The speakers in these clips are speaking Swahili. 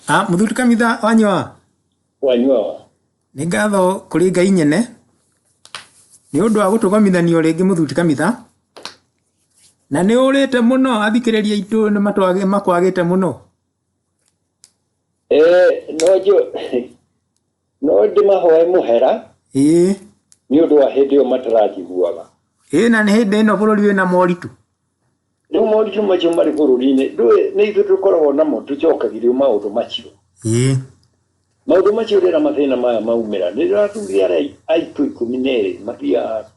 Muthuri Kamitha Wanyua. Wanyua. Nĩ ngatho kũrĩ Ngai nyene nĩ ũndũ wa gũtũgomithanio rĩngĩ Muthuri Kamitha. Na nĩ ũrĩte mũno athikĩrĩria aitũ nĩ makwagĩte mũno. No ndĩmahoe mũhera. Nĩ ũndũ wa hĩndĩ ĩyo mataranjiguaga. Na nĩ hĩndĩ ĩno bũrũri wĩna moritũ. Rĩu moritũ macio marĩ bũrũri-inĩ nĩ ithuĩ tũkoragwo namo tũcokagirio maũndũ macio. Maũndũ macio rĩrĩa mathĩna maya maumĩra nĩ rĩrathuuri arĩa aitũ 12 mathiaga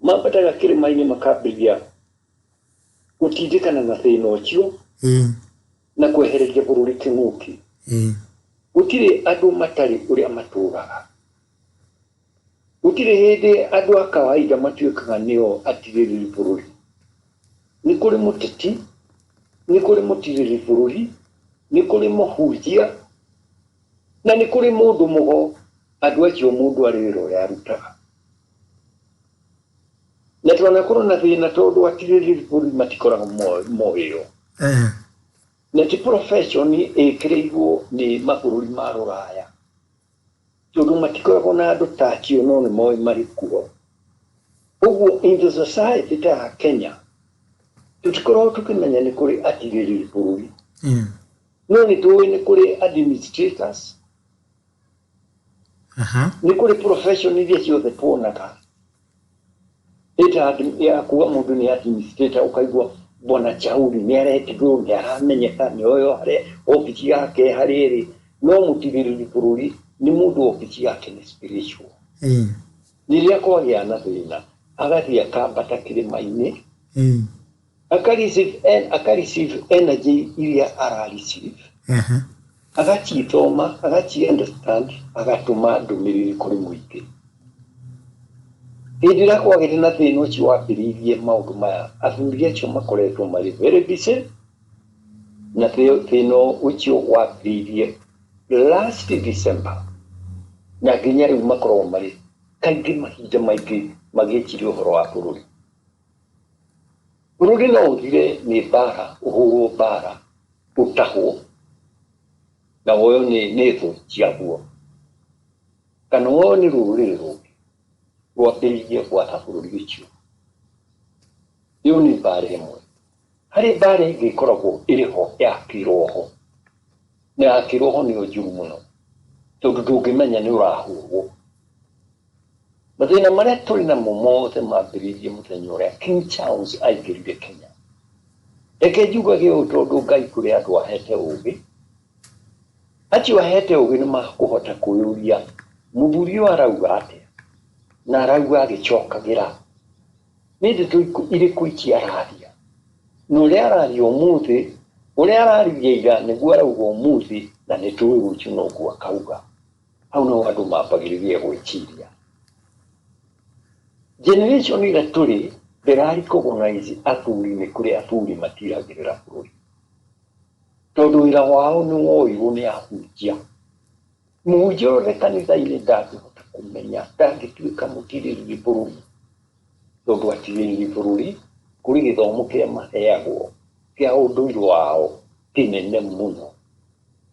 mambataga kĩrĩma-inĩ makambĩrĩria gũtindĩkana na thĩna ũcio na kwehereria bũrũri kĩng'ũki. Gũtirĩ andũ matarĩ ũrĩa matũũraga. Gũtirĩ hĩndĩ andũ a kawaida matuĩkaga nĩo atigĩrĩri bũrũri. Nĩ kũrĩ mũteti, nĩ kũrĩ mũtigĩrĩri bũrũri, nĩ kũrĩ mũhunjia, na nĩ kũrĩ mũndũ mũgo. Andũ acio mũndũ arĩ wĩra ũrĩa arutaga. Na twanakorwo na thĩna tondũ atigĩrĩri bũrũri matikoragwo moĩo. Na ti profession ĩkĩrĩirwo nĩ mabũrũri ma Rũraya. Tondũ matikoragwo na andũ ta acio no nĩ moĩ marĩ kuo. Ũguo in the society ta Kenya tũtikoragwo tũkĩmenya nĩ kũrĩ atigĩrĩri bũrũri. No nĩ tũĩ nĩ kũrĩ administrators. Nĩ kũrĩ profession iria ciothe tuonaga. Ya kuga mũndũ nĩ administrator ũkaigua Bwana Chauri nĩ aretigwo nĩ aramenyeka nĩ oyo harĩa obici yake harĩ ĩrĩ. No mũtigĩrĩri bũrũri nĩ mũndũ obici yake nĩ spiritual. Rĩrĩa kwagĩa na thĩna agathiĩ akambata kĩrĩma-inĩ akareceive energy iria arareceive. Agacithoma, agaci-understand, agatũma ndũmĩrĩri kũrĩ mũingĩ. Hĩndĩ ĩrĩa kwagĩire na thĩna ũcio wambĩrĩirie maũndũ maya, athuri acio makoretwo marĩ very busy, na thĩna ũcio wambĩrĩirie last December. Na nginya rĩu makoragwo marĩ kaingĩ mahinda maingĩ magĩĩciria ũhoro wa bũrũri. Bũrũri no ũthire nĩ mbara, ũhũrwo mbara, ũtahwo, na woyo nĩ thũ ciaguo. Kana woyo nĩ rũrĩrĩ rũngĩ rwambĩrĩirie gwata bũrũri ũcio. Ĩyo nĩ mbara ĩmwe. Harĩ mbara ĩngĩ ĩkoragwo ĩrĩ ho ya kĩroho. Na ya kĩroho nĩyo njũru mũno. Tondũ ndũngĩmenya nĩ ũrahũrwo. Mathĩna marĩa tũrĩ namo mothe mambĩrĩirie mũthenya ũrĩa King Charles aingĩrire Kenya. Reke njugage ũũ tondũ Ngai kũrĩ andũ ahete ũũgĩ. Acio ahete ũũgĩ nĩ makũhota kwĩyũria mũthuri ũyũ arauga atĩa na arauga agĩcokagĩra. Nĩ ndeto irĩkũ ici araria. Na ũrĩa araria ũmũthĩ, ũrĩa araririe ira nĩguo arauga ũmũthĩ na nĩ tũĩ rũciũ noguo akauga. Hau no andũ mambagĩrĩria gwĩciria. Generation ĩrĩa tũrĩ ndĩra-recognize athuri nĩ kũrĩ athuri matiragĩrĩra bũrũri. Tondũ wĩra wao nĩ woĩrwo nĩ ahunjia. Mũhunjia ũrĩa kanitha-inĩ ndangĩhota kũmenya, ndangĩtuĩka mũtigĩrĩri bũrũri. Tondũ atigĩrĩri bũrũri kũrĩ gĩthomo kĩrĩa maheagwo kĩa ũndũire wao kĩnene mũno.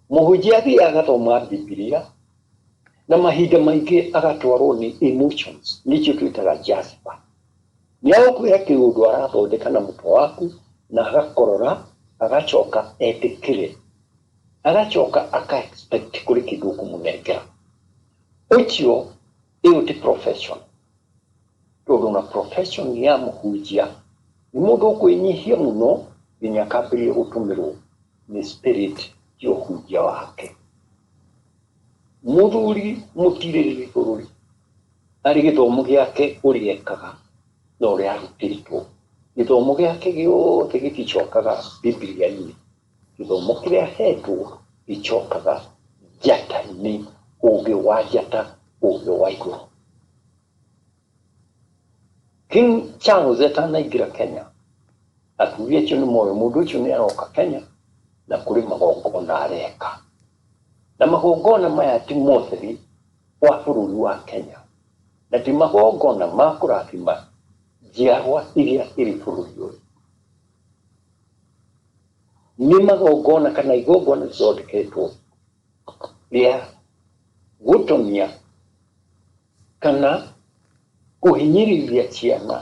Mũhunjia athiĩ agathoma Bibilia na mahinda maingĩ agatwarwo nĩ emotions, nĩcio twĩtaga Jasper. Nĩ agũkwĩra kĩũndũ arathondeka na mũtwe waku na agakorora, agacoka etĩkĩre, agacoka aka-expect kũrĩ kĩndũ ũkũmũnengera. Ũcio ĩyo ti profession. Tondũ na profession ya mũhunjia nĩ mũndũ ũkwĩnyihia mũno nginya akambĩrĩria gũtũmĩrwo nĩ spirit ya ũhunjia wake. Mũthuri mũtigĩrĩri bũrũri arĩ gĩthomo gĩake ũrĩa ekaga na ũrĩa arutĩtwo. Gĩthomo gĩake gĩothe gĩticokaga Bibilia-inĩ. Gĩthomo kĩrĩa ahetwo gĩcokaga njata-inĩ, ũũgĩ wa njata, ũũgĩ wa igũrũ. King Charles atanaingĩra Kenya, athuri acio nĩ moĩ mũndũ ũcio nĩ aroka Kenya na kũrĩ magongona areka. Na magongona maya ti motheri wa bũrũri wa Kenya. Na ti magongona ma kũrathima njiarwa iria irĩ bũrũri ũyũ. nĩ magongona kana igongona ithondeketwo rĩa gũtomia kana kũhinyĩrĩria ciana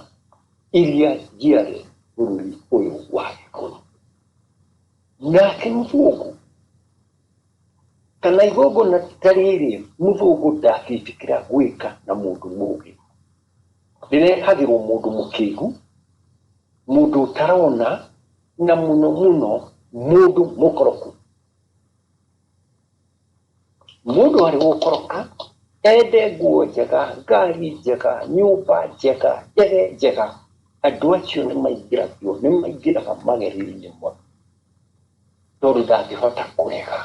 iria njiarĩ bũrũri ũyũ wa Gĩkũyũ. Nake mũthũngũ kana igongona ta rĩrĩ mũthũngũ ndangĩtĩkĩra gwĩka na mũndũ mũũgĩ. Rĩrehagĩrwo mũndũ mũkĩĩgu, mũndũ ũtarona, na mũno mũno mũndũ mũkoroku. Mũndũ arĩ gũkoroka ende nguo njega, ngari njega, nyũmba njega, ndege njega, andũ acio nĩ maingĩraga magerio-inĩ mũno, tondũ ndangĩhota kũrega.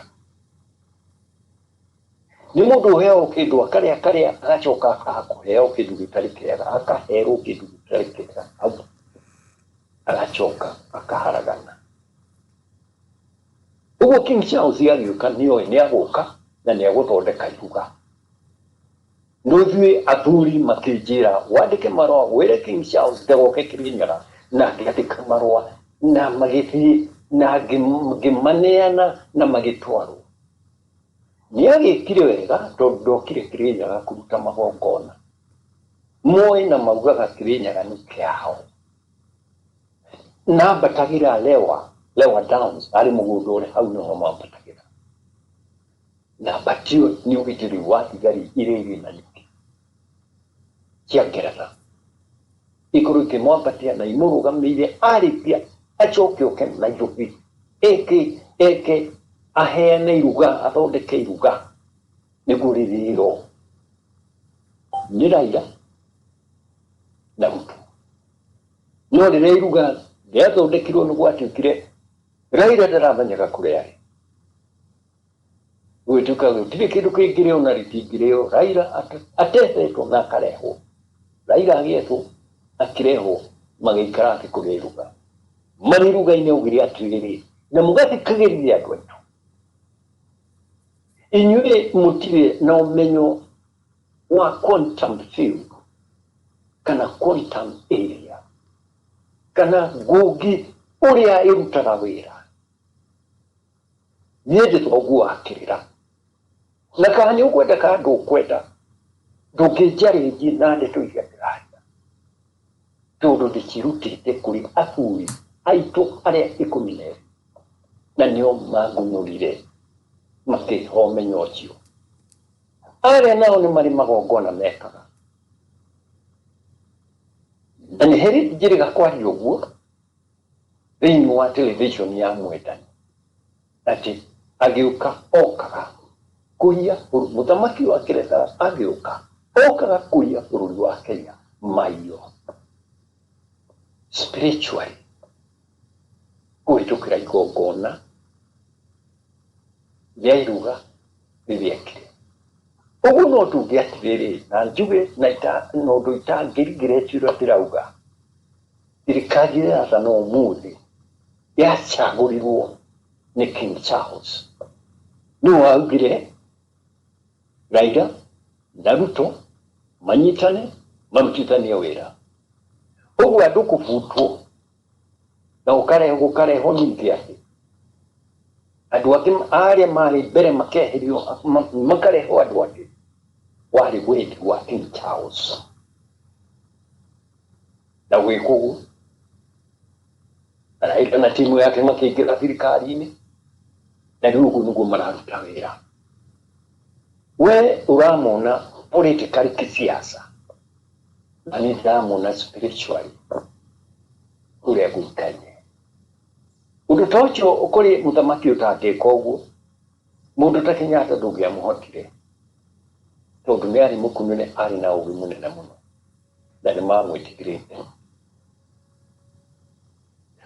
Nĩ mũndũ ũheagwo kĩndũ akarĩa agacoka akaga kũheo kĩndũ gĩtarĩ kĩega, akaherwo kĩndũ gĩtarĩ kĩega, agacoka akaharagana. Ũguo King Charles agĩũka nĩoĩ nĩagũka na nĩagũthondeka iruga. No ithuĩ athuri makĩnjĩra wandĩke marũa wĩre King Charles ndagoke Kĩrĩnyaga, na ngĩandĩka marũa na magĩthiĩ na ngĩmaneana na magĩtwarwo. Nĩagĩkire wega tondũ ndokire Kĩrĩnyaga kũruta magongona. Moĩ na maugaga Kĩrĩnyaga nĩ kĩao. Na mbatagĩra Lewa Downs arĩ mũgũnda ũrĩa hau nĩho mambatagĩra. Na mbatio nĩ ũgitĩri wa thigari irĩ na nĩkĩ cia Ngeretha. Igũrũ ikĩmwambatia na imũrũgamĩire, arĩkia acoke oke Nairobi eke aheane iruga, athondeke iruga nĩguo rĩrĩrwo nĩ Raila na Ruto. No rĩrĩa iruga rĩathondekirwo nĩ gwatuĩkire Raila ndaramenyaga kũrĩa arĩ. Gwĩtuĩka gũtirĩ kĩndũ kĩngĩrĩo na rĩtingĩrĩo. Raila atethetwo na akarehwo. Raila agĩethwo akĩrehwo, magĩikara thĩ kũrĩa iruga. Marĩ iruga-inĩ augire atĩrĩrĩ, na mũgathikagĩrĩria andũ aitũ, inyuĩ mũtirĩ na ũmenyo wa quantum field kana quantum area kana ngũngi ũrĩa ĩrutaga wĩra. Niĩ ndĩ thoguo akĩrĩra, na kana nĩ ũkwenda kana ndũkwenda, ndũngĩnjarĩrie na ndeto iria ndĩraria, tondũ ndĩcirutĩte kũrĩ athuri aitũ arĩa 12 na nĩo mangunyũrire makĩhe ũmenyo ũcio. Arĩa nao nĩ marĩ magongona mekaga, na nĩ heri njĩrĩga kwaria ũguo thĩinĩ wa television ya Mwendani atĩ agĩũka okaga kũiya mũthamaki wa Ngeretha, agĩũka okaga kũiya bũrũri wa Kenya maiyo spiritually kũhĩtũkĩra igongona rĩa iruga rĩrĩekire. Ũguo no tuge atĩrĩrĩ, na njuge na ũndũ itangĩrigĩrĩria ũrĩa ndĩrauga, thirikari ya Thano ũmũthĩ yacagũrirwo nĩ King Charles. Nĩwe waugire Raila na Ruto manyitane marutithanie wĩra. Ũguo andũ kũbutwo na gũkarehwo ningĩ atĩ andũ angĩ arĩa marĩ mbere makeherio makarehwo andũ angĩ, warĩ wendi wa King Charles. Na gwĩka ũguo Raila na timu yake makĩingĩra thirikari-inĩ, na rĩu ũguo nĩguo mararuta wĩra. We ũramona politically kĩsiasa, na niĩ ndĩramona spiritually ũrĩa gũikaire. Ũndũ ta ũcio kũrĩ mũthamaki ũtangĩka ũguo, mũndũ ta Kenyatta ndũngĩamũhotire, tondũ nĩ arĩ mũkunene, arĩ na ũũgĩ mũnene mũno na nĩ mamwĩtĩkĩrĩte.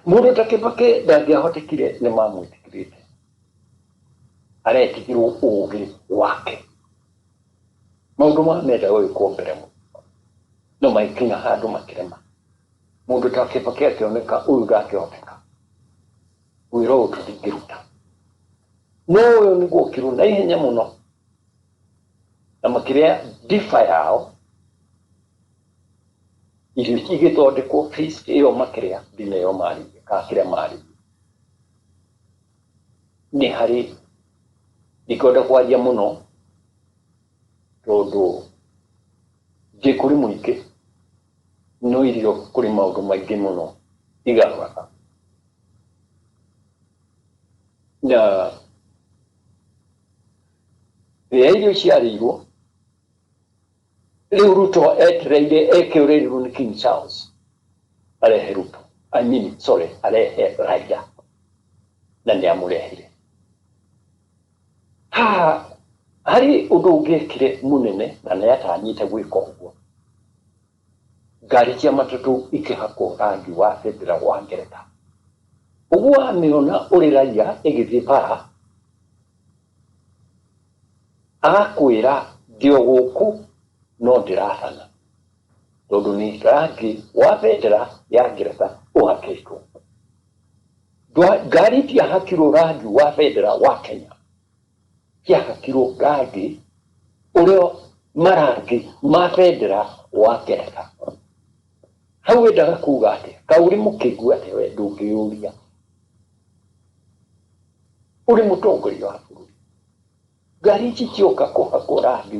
Mũndũ ta Kibaki ndangĩahotekire, nĩ mamwĩtĩkĩrĩte, aretigĩrwo ũũgĩ wake. Maũndũ mamenda gwĩkwo mbere mũno, no magĩkinya handũ makĩrema. Mũndũ ta Kibaki akĩoneka ũyũ ndangĩhoteka, wĩra ũyũ tũtingĩruta. No ũyũ nĩguo ũkĩrwo na ihenya mũno, na makĩrĩa ndiba yao, irio igĩthondekwo feast ĩyo makĩrĩa ndina ĩyo marĩire, kana kĩrĩa marĩire. nĩ harĩ ndikwenda kwaria mũno tondũ ndĩ kũrĩ mũingĩ no irio kũrĩ maũndũ maingĩ mũno igaroraga na rĩrĩa irio ciarĩirwo rĩu Ruto etereire ekĩũrĩirwo nĩ King Charles arehe Ruto arehe Raila na nĩ amũrehire harĩ ũndũ ũngĩekire mũnene na nĩ atanyĩte gwĩka ũguo ngari cia matatũ ikĩhakwo rangi wa bendera wa Ngeretha ũguo wamĩona ũrĩ raia ĩgĩthiĩ bara agakwĩra ndĩo gũkũ no ndĩrathana tondũ nĩ rangi wa bendera ya Ngeretha ũhakĩtwo ngari tiahakirwo rangi wa bendera wa Kenya tiahakirwo rangi ũrĩa marangi ma bendera wa Ngeretha hau wendaga kuga atĩa kaũrĩ mũkĩgu atĩ we ndũngĩyũria ũrĩ mũtongoria wa bũrũri ngari ici cioka kũhakwo rangi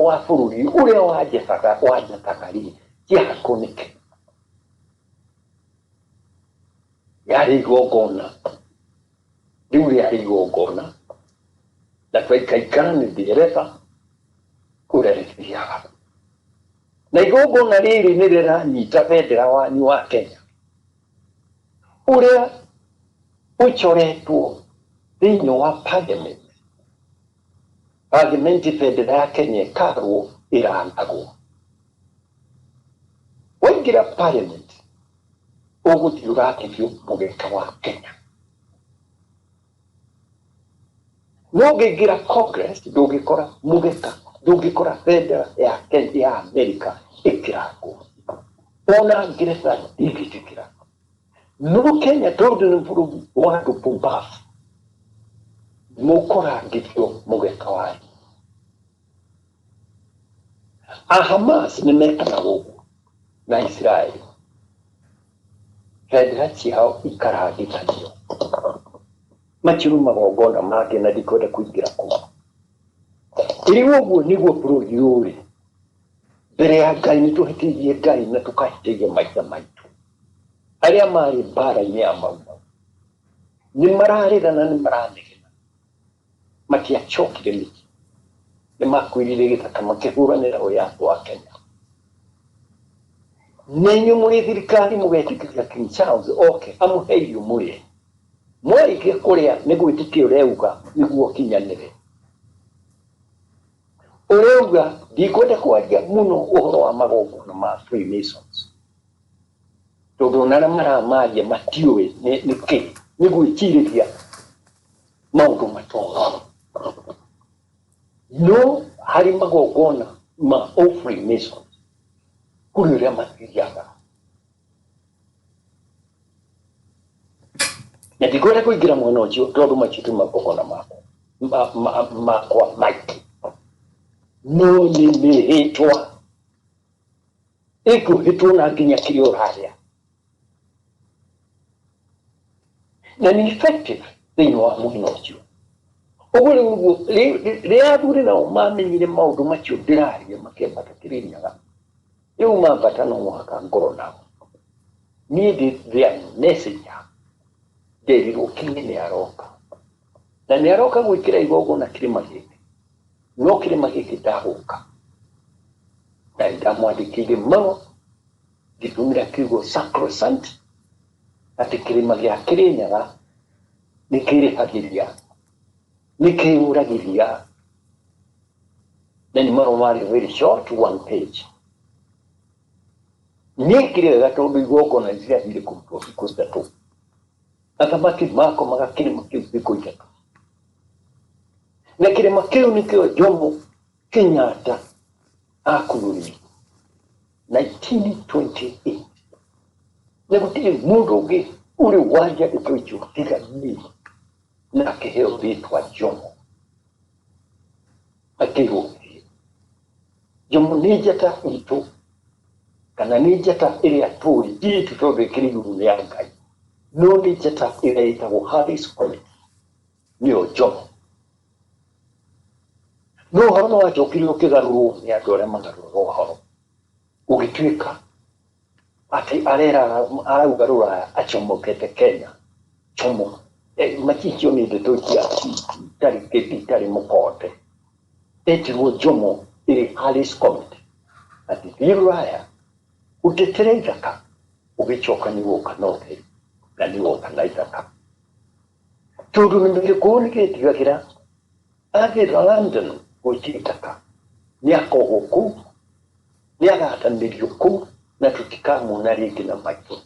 wa bũrũri ũrĩa wanjataga rĩ ciahakwo nĩkĩ yarĩ igongona rĩu rĩarĩ igongona na twaikaikara nĩ ndereba ũrĩa rĩthiaga na igongona rĩrĩ nĩ rĩranyita bendera wanyu wa Kenya ũrĩa ũcoretwo thĩinĩ wa parliament bendera ya Kenya ĩkarwo ĩrangagwo waingĩra parliament ũgũthiĩ ũrakithio mũgeka wa Kenya no ũngĩingĩra Congress ndũngĩkora mũgeka ndũngĩkora bendera ya Kenya ya America ĩkĩrangwo ona Ngeretha ndĩngĩtĩkĩra no Kenya tondũ nĩ bũrũri wa andũ pumbavu mũkorangithio mũgeka wanyu Hamas nĩ mekaga ũguo na Israel bendera ciao ikarangithanio matirĩ magongona mangĩ na ndikwenda kũingĩra kuo ĩrĩ ũguo nĩguo bũrũri ũrĩ mbere ya Ngai nĩ tũhĩtĩirie Ngai na tũkahĩtĩria maitha maitũ arĩa marĩ mbara-inĩ ya mauma nĩ mararĩra na nĩ maranegena matiacokire mĩki nĩ makwĩrire gĩthaka makĩhũranĩra wĩyathi wa Kenya nenyu mũrĩ thirikari mũgetĩkĩria King Charles oke amũhe irio mũrĩe mwarĩkia kũrĩa nĩ gwĩtĩkia ũreuga nĩguo kinyanĩre ũreuga ndikwenda kwaria mũno ũhoro wa magongona ma Freemasons tondũ onarĩa maramaria matiũĩ nĩkĩ nĩ gwĩcirĩria maũndũ matonga no harĩ magongona ma Freemasons kũrĩ ũrĩa mathiaga na ndikwenda kũingĩra mwena ũcio tondũ macio ti magongona makwa maingĩ no nĩ mĩhĩtwa ĩkũhĩtwo na nginya kĩrĩa ũrarĩa na nĩ effective thĩinĩ wa mwena ũcio ũguo nĩguo rĩrĩa athuri nao mamenyire maũndũ macio ndĩraria makĩambata Kĩrĩnyaga rĩu mambata no mũhaka ngoro nao niĩ ndĩ their messenger nderirwo King nĩ aroka na nĩ aroka gwĩkĩra igongona kĩrĩma gĩkĩ no kĩrĩma gĩkĩ ndagũka na ndamwandĩkĩire marũa ngĩtũmĩra kiugo sacrosanct atĩ kĩrĩma gĩa Kĩrĩnyaga nĩ kĩrĩhagĩria nĩ kĩyũragĩria na nĩ marũa marĩ very short one page nĩ kĩrĩ wega tondũ igongona rĩathire kũrutwo thikũ ithatũ athamaki makomaga kĩrĩma kĩu thikũ ithatũ na kĩrĩma kĩu nĩkĩo Jomo Kenyatta akururirio 1928 na gũtirĩ mũndũ ũngĩ ũrĩ wanja thikũ icio tiga niĩ na akĩheo rĩtwa Jomo akĩrũgĩrio Jomo nĩ njata itũ kana nĩ njata ĩrĩa tũĩ itũ tondũ ĩkĩrĩ igũrũ rĩa Ngai no nĩ njata ĩrĩa ĩtagwo Harris Comet nĩo Jomo. No ũhoro no wacokire ũkĩgarũrwo nĩ andũ arĩa magarũraga ũhoro, ũgĩtuĩka atĩ arauga Rũraya acomokete Kenya. Jomo matikio nĩ ndeto itarĩ mũkonde, etirwo Jomo ĩrĩ Alice Committee atĩ thiĩ Rũraya ũtetere ithaka, ũgĩcoka nĩ gũka na ũtheri na nĩ gũka na ithaka. Tondũ nĩmĩrĩkũ nĩgĩtigagĩra athĩra London gũikia ithaka, nĩakohwo kũu, nĩagatanĩrio kũu, na tũtikamona rĩngĩ na maitho.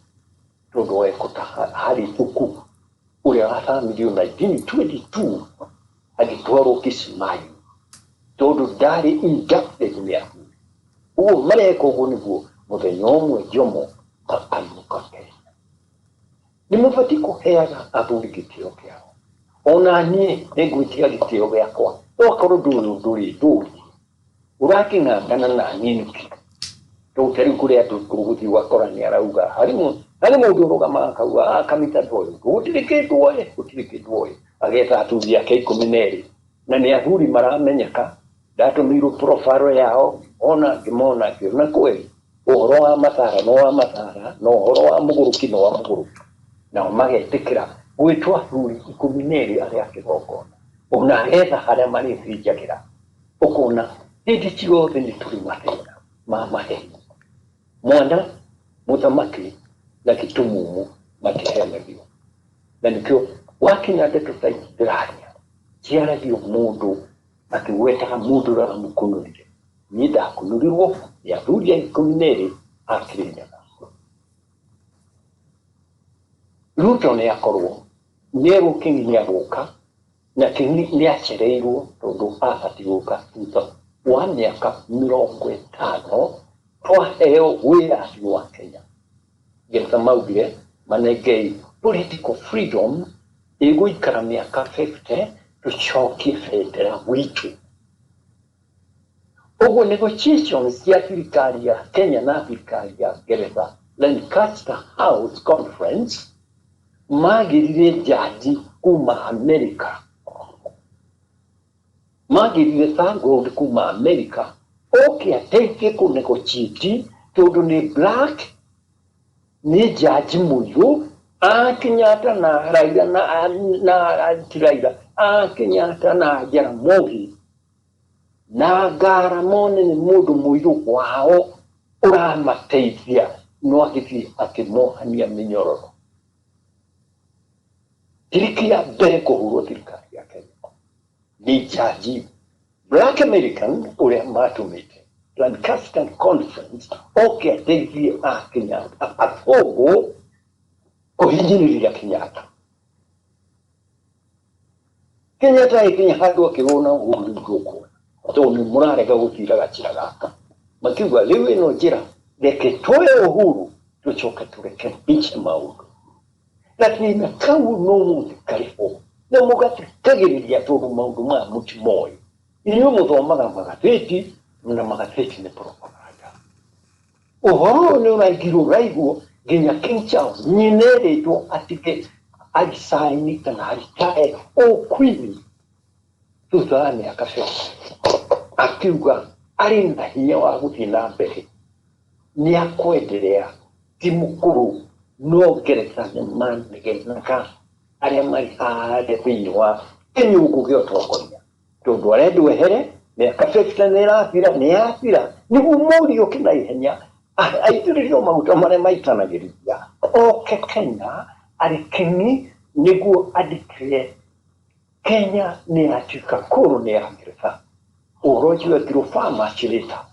Tondũ ekũta Harry Thuku ũrĩa wathamirio 1922 agĩtwarwo Kisimayu, tondũ ndarĩ inducted nĩ athuri. Ũguo mareka ũguo nĩguo mũthenya ũmwe Jomo akainũka Kenya. Nĩmũbatiĩ kũheaga athuri gĩtĩo kĩao. Ona niĩ nĩngwĩtiga gĩtĩo gĩakwa, no akorwo ndũrĩ ũrakĩng'ang'ana na niĩ nĩkĩ. Tondũ rĩu kũrĩ andũ gũthiĩ ũgakora nĩarauga harĩ mũndũ ũrũgamaga akauga Kamita ndoĩ gũtirĩ kĩndũ oĩ, agetha athuri ake 12 na nĩ athuri maramenyeka. Ndatũmĩirwo profile yao ngĩmona ngĩona kweli ũhoro wa Mathara no wa Mathara, na ũhoro wa Mũgũrũki no wa Mũgũrũki, nao magetĩkĩra gwĩtwo athuri 12 arĩa kĩgongona. Ona agetha harĩa marĩthĩnjagĩra, ũkona hĩndĩ ciothe nĩ tũrĩ mathĩna ma maheni. Mwana mũthamaki na gĩtumumu makĩhenagio, na nĩkĩo wakinya ndeto ta itiraria ciaragio mũndũ akĩgwetaga mũndũ ũramũkũnũrire. Niĩ ndakũnũrirwo nĩ athuri a 12 a Kĩrĩnyaga. Ruto nĩakorwo nĩegũkinyia gũka, na nĩacereirwo tondũ abatiĩ gũka thutha wa mĩaka 50 twaheo wĩyathi wa Kenya. Ngetha maugire manengei political freedom ĩgũikara mĩaka 50 tũcokie bendera gwitũ. Ũguo negotiations cia thirikari ya Kenya na thirikari ya Ngeretha, Lancaster House Conference, magĩrire jaji kuma Amerika, magĩrire Thurgood kuma Amerika oke ateithie kũnegotiate, tondũ nĩ black, nĩ jaji mũirũ, Kenyatta na Raila na Kenyatta na Jaramogi na Garamone nĩ mũndũ mũirũ wao ũramateithia, no agĩthiĩ akĩmohania mĩnyororo. Tiriki ya mbere kũhũrwo thirikari ya Kenya nĩ jaji black American ũrĩa matũmĩte Lancaster Conference oke ateithie Kenyatta athũngũ kũhinyĩrĩria Kenyatta. Kenyatta ĩkinya handũ akĩrũna ũhuru gũkũ, tondũ nĩ mũrarega gũtira gacĩra gaka. Makiuga rĩu ĩno njĩra reke twoe ũhuru tũcoke tũreke mbice maũndũ. Lakini kau no mũndũ karĩ ho, na mũgathikagĩrĩria tondũ maũndũ maya mũtimoĩ. Inyuĩ mũthomaga magathĩti, na magathĩti nĩ propaganda. Ũhoro nĩ ũraiguo nginya King Charles nyina erĩtwo atige alisaini kana alitae ũkwini thutha wa mĩaka 50. Akiuga arĩ na hinya wa gũthiĩ na mbere, nĩakwenderea ti mũkũrũ, no Ngeretha nĩmanegenaga arĩa marĩ harĩa thĩinĩ wa kĩnyũngũ gĩa ũtongoria, tondũ arendwo ehere mĩaka 50 nĩyathira, nĩguo mũriũ kĩnaihenya aitĩrĩrio maguta marĩa maitanagĩrĩria oke Kenya arĩ kĩng'i, nĩguo andĩkĩre Kenya nĩyatuĩka koloni ya Ngeretha. Ũhoro ũcio wekirwo Farmers Letter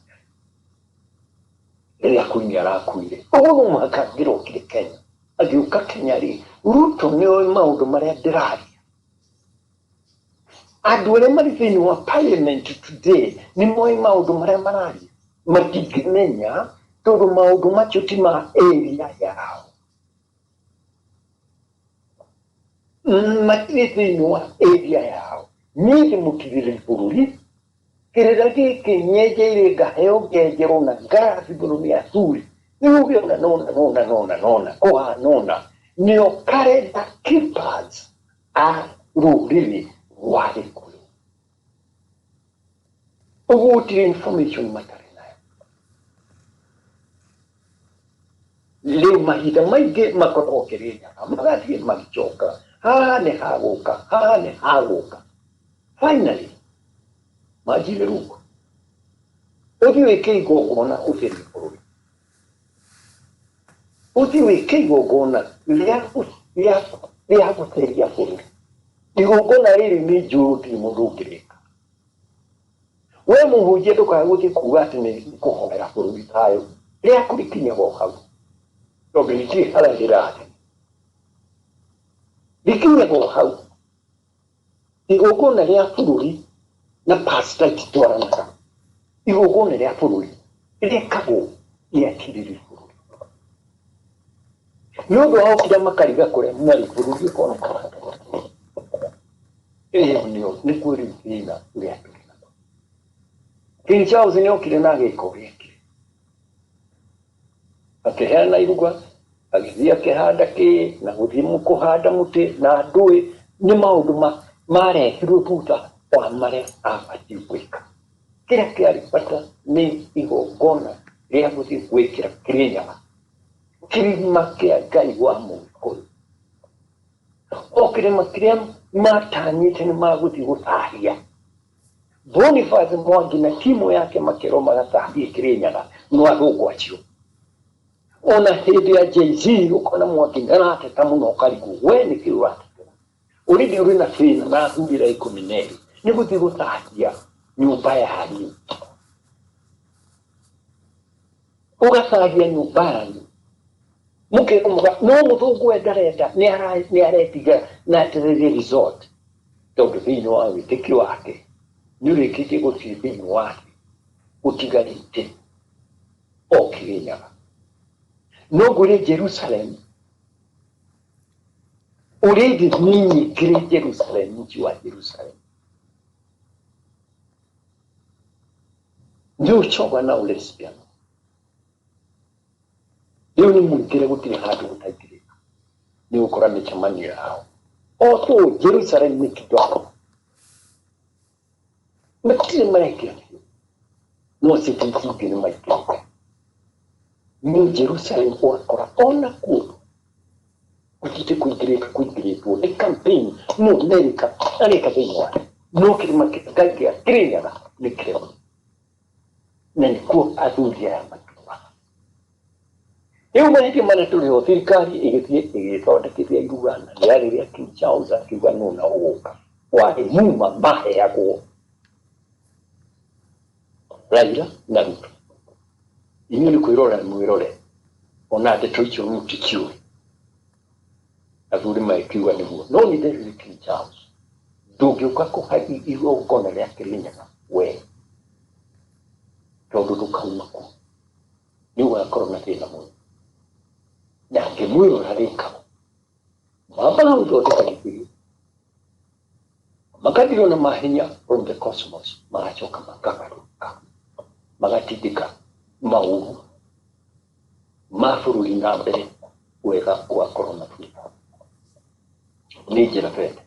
rĩrĩa Queen arakuire. Ũguo no mũhaka angĩrokire Kenya, agĩũka Kenya rĩ, Ruto nĩoĩ maũndũ marĩa ndĩraria. Andũ arĩa marĩ thĩinĩ wa parliament today nĩmoĩ maũndũ marĩa mararia, matingĩmenya tondũ maũndũ macio ti ma area yao. Matirĩ thĩinĩ wa area yao. Niĩ nĩ mũkirĩrĩri bũrũri, kĩrĩra gĩkĩ nyenjeire ngaheo ngenjerwo na ngarathimũrwo nĩ athuri. Rĩu ũgĩona nona nĩo karenda keepers a rũrĩrĩ warĩ kũrĩ ũguo gũtirĩ information matarĩ nayo. Rĩu mahinda maingĩ makoragwo Kĩrĩnyaga magathiĩ magĩcoka haha nĩ hagũka, haha nĩ hagũka. Finally manjire rĩu ũthiĩ wĩke igongona ũtherie bũrũri, ũthiĩ wĩke igongona rĩa gũtheria bũrũri. Igongona rĩrĩ nĩ njũru, ndirĩ mũndũ ũngĩrĩka. We mũhunjia ndũkae gũthiĩ kuuga atĩ nĩ kũhoera bũrũri thayũ rĩa kũrĩkinyaga o hau, tondũ rĩtirĩ harĩa rĩrathiĩ, rĩkinyaga o hau. Igongona rĩa bũrũri na pastor ititwaranaga. Igongona rĩa bũrũri rĩkagwo rĩakĩrĩria bũrũri. Nĩ ũndũ wa gũkira makariga kũrĩa marĩ bũrũri ũkonekana. Nĩ kwĩrĩ thĩna ũrĩa tũrĩ naguo. King Charles nĩ okire na agĩka ũrĩa ekire. Akĩheana iruga, agĩthiĩ akĩhanda na gũthiĩ kũhanda mũtĩ na ndũĩ. Nĩ maũndũ marehirwo thutha wa marĩa abatiĩ gwĩka. Kĩrĩa kĩarĩ bata nĩ igongona rĩa gũthiĩ gwĩkĩra Kĩrĩnyaga kĩrĩma kĩa Ngai wa Mũgĩkũyũ. O kĩrĩma kĩrĩa matanyĩte nĩ magũthiĩ gũthahia. Boniface Mwangi na timu yake makĩrwo magathahie Kĩrĩnyaga no athũngũ acio. Ona hĩndĩ ya Jay-Z ũkona Mwangi nĩarateta mũno ũkarigwo we nĩkĩ ũratetera. Ũrĩndĩ ũrĩ na thĩna na athurĩra 12 nĩ gũthiĩ gũthahia nyũmba yanyu. Ũgathahia nyũmba yanyu. No mũthũngũ we ndarenda, nĩ aretiga na atĩrĩrie resort, tondũ thĩinĩ wa wĩtĩkio wake nĩ ũrĩkĩtie gũthiĩ thĩinĩ wake ũtigarĩte o Kĩrĩnyaga. No ngwĩre Jerusalem, ũrĩ thĩinĩ nyingĩrĩ Jerusalem, mji wa Jerusalem nĩ ũcoga na ũlesbian. Rĩu nĩ mũingĩre gũtirĩ handũ gũtaingĩrĩka, nĩ gũkora mĩcemanio yao. O Jerusalem nĩ kidogo, matirĩ marekĩra biũ, no city ingĩ nĩ maingĩrĩte. Nĩ Jerusalem ũgakora ona kũndũ gũtirĩ kũingĩrĩtwo nĩ campaign. No Amerika areka thĩinĩ wake, no kĩrĩma kĩa Kĩrĩnyaga nĩ kĩrema, na nĩkuo athuri aya matuaga. Rĩu mahĩtia marĩa tũrĩ ho, thirikari ĩgĩthiĩ ĩgĩthondekithia iruga na rĩarĩ rĩa King Charles akiuga nũna ũgũka. Warĩ muma maheagwo Raila na Ruto. Inyuĩ nĩ kwĩrora nĩ mwĩrore, ona ndeto icio mũtikĩũĩ. Athuri magĩkiuga nĩguo, no nĩ ndĩrĩ King Charles ndũngĩũka kũhe igongona rĩa Kĩrĩnyaga we, tondũ ndũkauma kuo nĩ ũgakorwo na thĩna mũno. Na ngĩmwĩrora rĩkao mambaga gũthondeka gĩthĩi, magathiĩ na mahenya from the cosmos, magacoka makagarũrũka magatindĩka maũru ma bũrũri na mbere wega ũgakorwo na thĩna. Nĩ njĩra bende.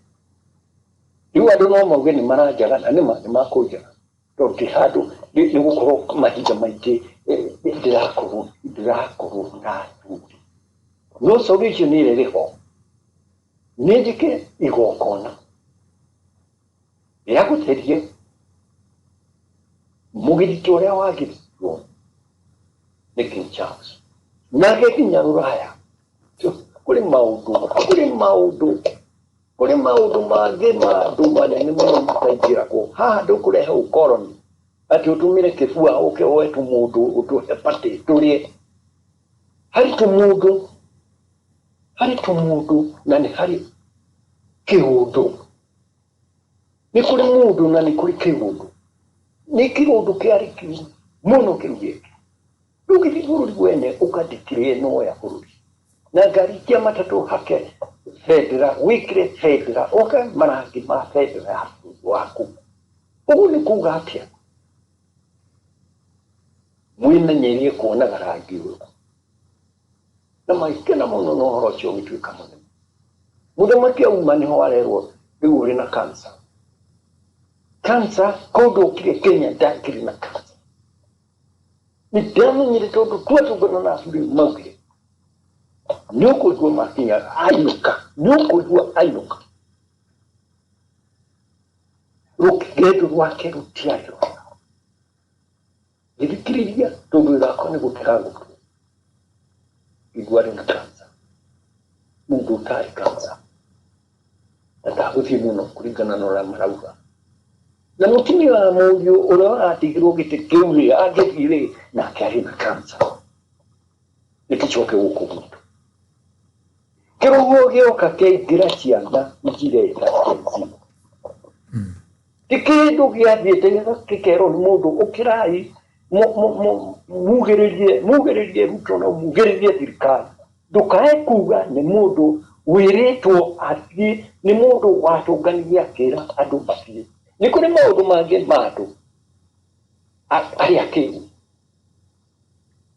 Rĩu andũ no mauge nĩ maranjagana, nĩ makũnjaga, tondũ ti handũ nĩ gũkorwo mahinda maingĩ ndĩrakorwo na athuri. No solution ĩrĩa ĩrĩho nĩ njĩke igongona rĩa gũtheria mũgiriti ũrĩa wagirĩtwo nĩ King Charles na gĩkinya Rũraya. Kũrĩ maũndũ mangĩ ma andũ manene mũno mataingĩragwo. Haha ndũkũrehe ũkoroni atĩ ũtũmĩre kĩbua ũke woe tũmũndũ ũtũhe patĩ tũrĩe. Harĩ tũmũndũ na nĩ harĩ kĩũndũ. Nĩ kũrĩ mũndũ na nĩ kũrĩ kĩũndũ. Nĩ kĩũndũ kĩarĩ kĩu mũno kĩu gĩkĩ. Rĩu gĩthiĩ bũrũri wene ũkandĩkĩrĩe noya bũrũri na ngari cia matatũ hake bendera, wĩkĩre bendera, oka marangi ma bendera ya bũrũri waku. Ũguo nĩ kuuga atĩa? Mwĩmenyerie kuonaga rangi ũyũ. Na maikena mũno na ũhoro ũcio ũgĩtuĩka mũnene. Mũthamaki auma nĩho arerwo rĩu ũrĩ na cancer, Cancer, kodo kile Kenya dakiri na cancer. Ni damu nyere todo tuatu gana na suri maukile. Nyoko jua makinya ayuka. Nyoko jua ayuka. Rukigedu wake rutiayo. Ilikiria todo lakone kutikago. Iguari na cancer. Mungu utai cancer. Natahuthi muno kurigana no la marauga. Na mutimi wa moyo ora atigiro gite keuli agethire na kari na cancer. Nikichoke huko mtu. Kiroho gyoka ke gracia na mjire ta kenzi. Tikindo giathiete kikero mundu ukirai mugererie ruto na mugererie thirikari. Ndukae kuga ni mundu wiritwo athie ni mundu watungania kira andu bathie. Ni kuri maundu mangi mandu ari akiru.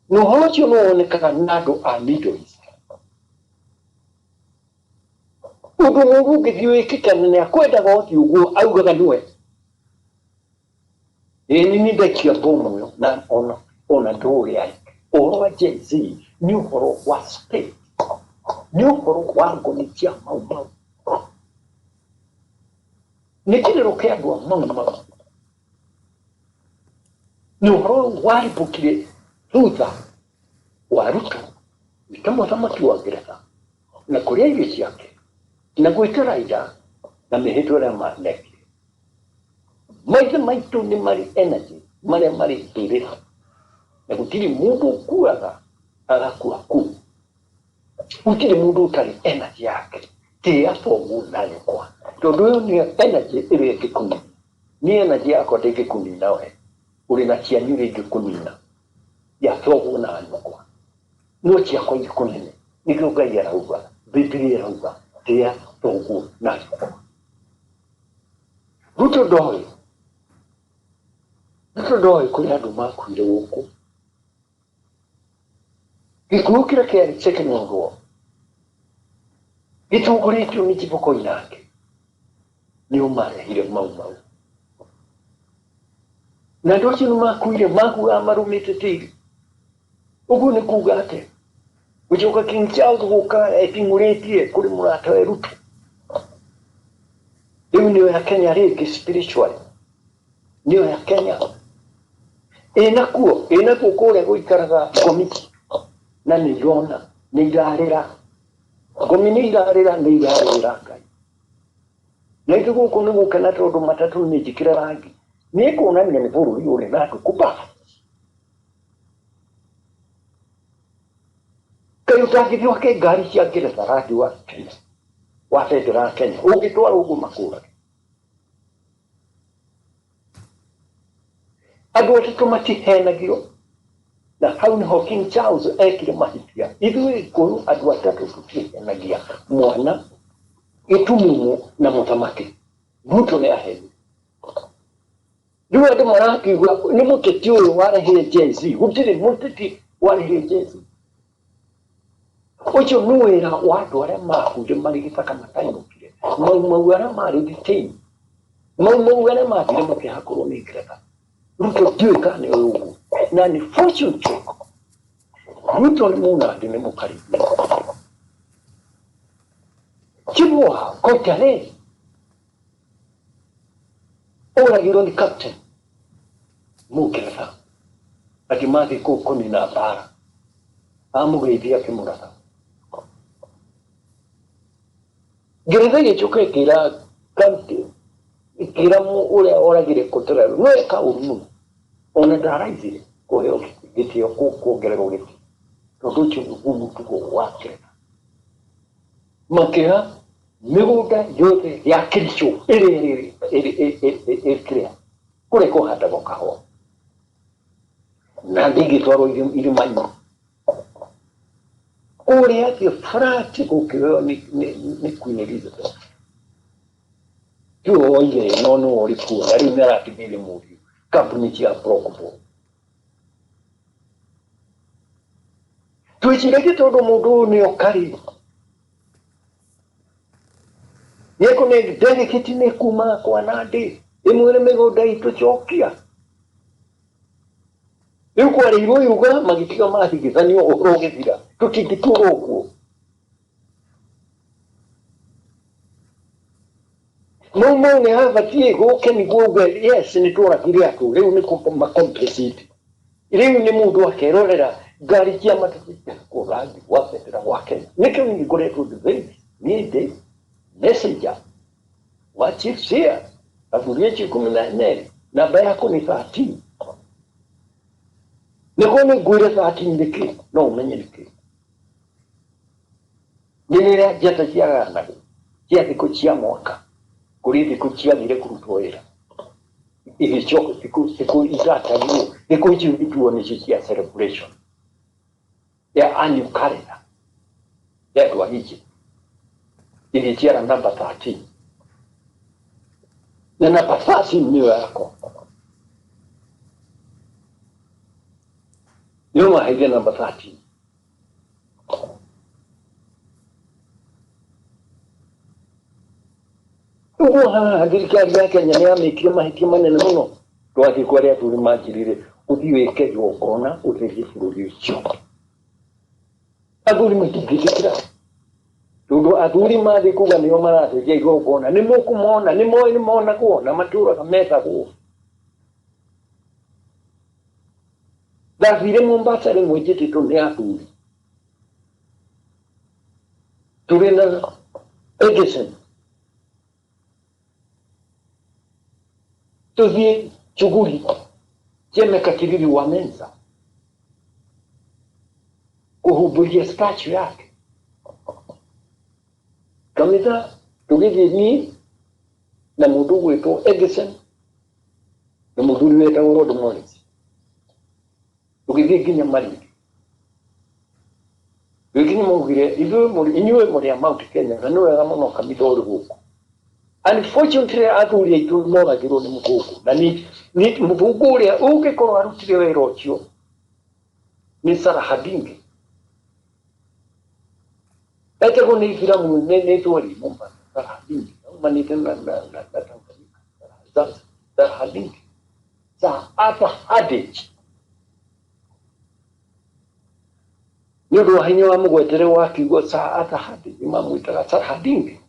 No hocio no onekana nado a Middle East. Undu mungu githiwikikana ni akwenda goti uguo augaga niwe. Ni ndekia bomo na ona ndori ai. Oro Jay-Z ni uhoro wa state. Ni uhoro wa ngonitia mau. Nikirero kia andũ mau nĩ ũhoro waribũkire thutha wa Ruto ta mũthamaki wa Ngeretha na kũrĩa irio ciake na gwĩkĩra ira na mĩhĩtwa ĩrĩa manekire. Maithe maitũ nĩ marĩ energy marĩa marĩ mbĩrĩra na gũtirĩ mũndũ ũkuaga agakua kuu. Gũtirĩ mũndũ ũtarĩ energy yake tia thogu na nyũkwa. Tondu yo ni energy ire ngikuni. Ni energy yako ndingikuni we. Uri na cianyu ringikuni ya thogu na nyũkwa. No ciako ikunene. Nĩkĩo Ngai arauga, Biblia arauga, tia thogu na nyũkwa. Ruto ndoi kũrĩ andũ makuire gũkũ. Gĩkuũ kĩrĩa kĩarĩ kĩekenyerwo gĩtongoretio nĩ kiboko inake. Ni umarehire mau. Na andũ acio nĩmakuire makuaga marũmĩte tĩri. Ũguo nĩ kuuga atĩ gũcoka King Charles gũka eting'ũrĩtie kũrĩ mũrata we Ruto. Rĩu nĩyo ya Kenya rĩngĩ spiritual. Nĩyo ya Kenya. Ĩnakuo kũrĩa gũikaraga komiti. Na nĩirona, nĩirarĩra. Ngomi nĩirarĩra Ngai. Na ithu gũkũ nĩ gũkena tondũ matatũ nĩ njĩkĩre rangi. Nĩ kuonania nĩ bũrũri ũrĩ na andũ kũbaba. Kaĩ ũtangĩthiĩ wake ngari cia Ngeretha rangi wa Kenya. Wa bendera ya Kenya. Ũngĩtwara ũguo makũrage. Andũ atatũ matihenagio. Na hau nĩho King Charles ekire mahĩtia. Ithuĩ Gĩkũyũ andũ atatũ tũtihenagia mwana gĩtumumu na mũthamaki. Ruto nĩ aheni. Rĩu andũ marakiuga nĩ mũteti ũyũ warehire Jay-Z. Gũtirĩ mũteti warehire Jay-Z. Ũcio nĩ wĩra wa andũ arĩa makuire marĩ gĩthaka matainũkire. Mau arĩa marĩ detain. Mau arĩa mathire makĩhakũrwo nĩ Ngeretha. Ruto ndiũĩ kana nĩ ũguo. Na nĩ fortune trick. Ruto nĩ mũnandĩ nĩ mũkaribia. Kibwa Koitalel oragirwo nĩ captain Mũngeretha akĩmathiĩ kũu kũnina mbara. Amũgeithia akĩmũratha. Ngeretha ĩgĩcoka ĩkĩra ũrĩa oragire Koitalel no eka ũru mũno. Ona ndaraithire kũheo gĩtĩo kuongererwo gĩtĩ. Tondũ ũcio nĩguo mũtugo wa Ngeretha. Makĩra mĩgũnda yothe ya Kericho ĩrĩa kũrĩa kũhandagwo kahũa. Na ndĩngĩtwarwo irĩma-inĩ. Kũrĩa atĩ flat gũkĩheo nĩ Queen Elizabeth. Tiwe woire no nĩwe ũrĩ kuo na rĩu nĩaratigĩire mũriũ. Kambuni cia Procopol. Twĩciragia tondũ mũndũ ũyũ nĩ okarĩ. Yeko nĩ delegate nĩ kuma kwa Nandi imwene mĩgũnda itũ cokia rĩu kwarĩirwo yuga magĩtiga mathigithanio ũhoro ũgĩthira tũtingĩtũra ũguo no nĩ habatiĩ gũke nĩguo uge yes nĩ tũragire atũ rĩu nĩ makompensate rĩu nĩ mũndũ akerorera ngari cia matatũ kũrangi gwa bendera wa Kenya nĩkĩo niĩ ngoretwo debate niĩ ndĩ messenger wa chief seer athuri acio 14 namba yako nĩ 13 nĩguo nĩ ngwĩre 13 nĩkĩ no ũmenye nĩkĩ nĩrĩrĩa njata ciaganagwo cia thikũ cia mwaka kũrĩ thikũ ciathire kũrutwo wĩra igĩcoka thikũ itatagwo thikũ icio ituo nĩcio cia celebration ya annual calendar ya andũ a Egypt igĩciara namba 13 na namba 13 nĩyo yakwa nĩyo maheire namba 13 uguo haha thirikari ya Kenya nĩ yamĩkire mahĩtia manene mũno twathiĩ kwa arĩa athuri manjirire ũthiĩ wĩke igongona ũtherie bũrũri ũcio athuri matingĩtĩkĩra tondũ athuri mathiĩ kuga nĩo maratheria igongona nĩ mũkũmona nĩ moĩ nĩ monagwo na matũraga methagwo ndathire Mombasa rĩmwe njĩtĩtwo nĩ athuri tũrĩ na Edison tũthiĩ shughuli Jemeka Kiriri wa Menza kuhudhuria statue yake kanitha tũgĩthiĩ niĩ na mũndũ gwĩtwo Edison na mũthuri wetagwo Rod Morris tũgĩthiĩ nginya Malindi wĩkinya maugire inyuĩ mũrĩ a Mount Kenya na nĩ wega mũno kanitha ũrĩ gũkũ unfortunately athuri aitũ moragĩrwo nĩ mũthũngũ na nĩ mũthũngũ ũrĩa ũngĩkorwo arutire wĩra ũcio nĩ Sarah Hadingi etagwo nĩ ithiramu nĩ thweri Mombasa Sarah Hadingi aumanĩte na Tanzania Sarah Hadingi nĩ ũndũ wa hinya wa mũgwetere wa kiugo Sarah Hadingi mamwĩtaga Sarah Hadingi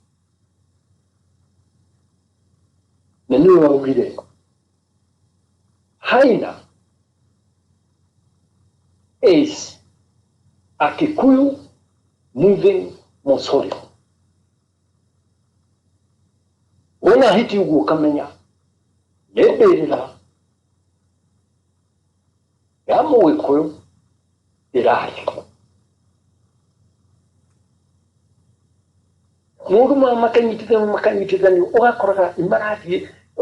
na niwe waugire Haina is a Kikuyu moving mausoleum wona hiti uguo kamenya nĩ mbĩrĩra ya Mũgĩkũyũ ĩrahĩ mũndũ makanyitithania ũgakoraga marathiĩ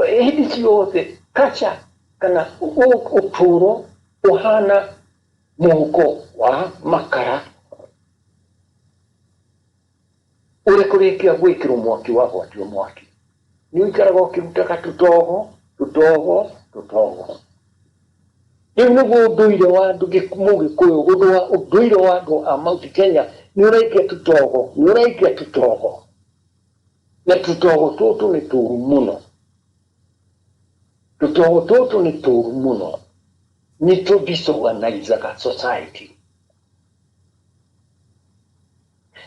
hĩndĩ ciothe kacha kana ũtũũro ũhana mũhuko wa makara ũrĩ kũrĩkia gwĩkĩrwo mwaki wagwatio mwaki nĩ ũikaraga ũkĩrutaga tũtogo rĩu nĩguo ũndũire wa andũ Mũgĩkũyũ ũndũire wa andũ a Mount Kenya nĩ ũraikia tũtogo na tũtogo tũtũ nĩ tũũru mũno nĩ tũ-disorganizaga society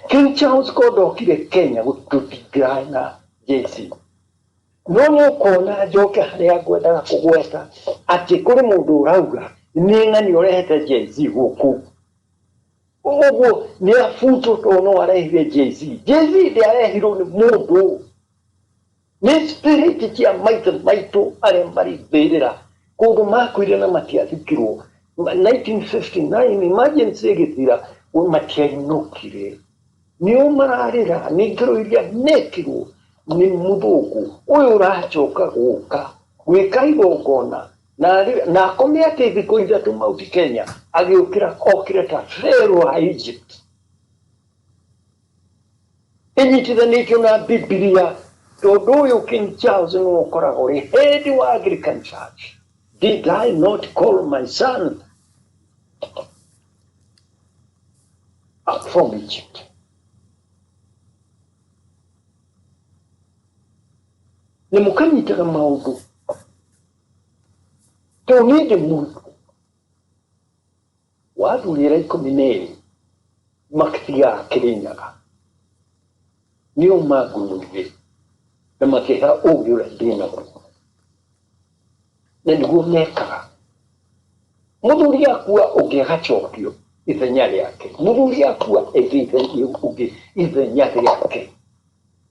King Charles ndokire Kenya gũtũtingĩra na JC no nĩ ũkona njoke harĩa ngwendaga kũgweta atĩ kũrĩ mũndũ ũrauga nĩ ng'ani ũrehete JC gũkũ ũguo nĩ abuto tondũ arehire JC ndĩarehirwo nĩ mũndũ nĩ spirit cia maitũ arĩa marĩ mbĩrĩra kũndũ makuire na matiathikirwo 1959 emergency ĩgĩthira matiainũkire nĩo mararĩra nĩ ngero iria mekirwo nĩ mũthũngũ ũyũ ũracoka gũka gwĩka igongona na akome atĩ thikũ ithatũ Mount Kenya okire ta Pharaoh wa Egypt ĩnyitithanĩtio na Biblia tondũ ũyũ King Charles nĩ ũkoragwo ũrĩ head wa Anglican Church did I not call my son up from Egypt nĩ mũkanyitaga maũndũ Tony de Mutu. What will you recommend? Maktia Kirinyaga. New Maguni. The Makia Ogura Dina. Then go Neka. Muduria Kua Ogehachokio is the Nyariake. Muduria Kua is the Nyariake.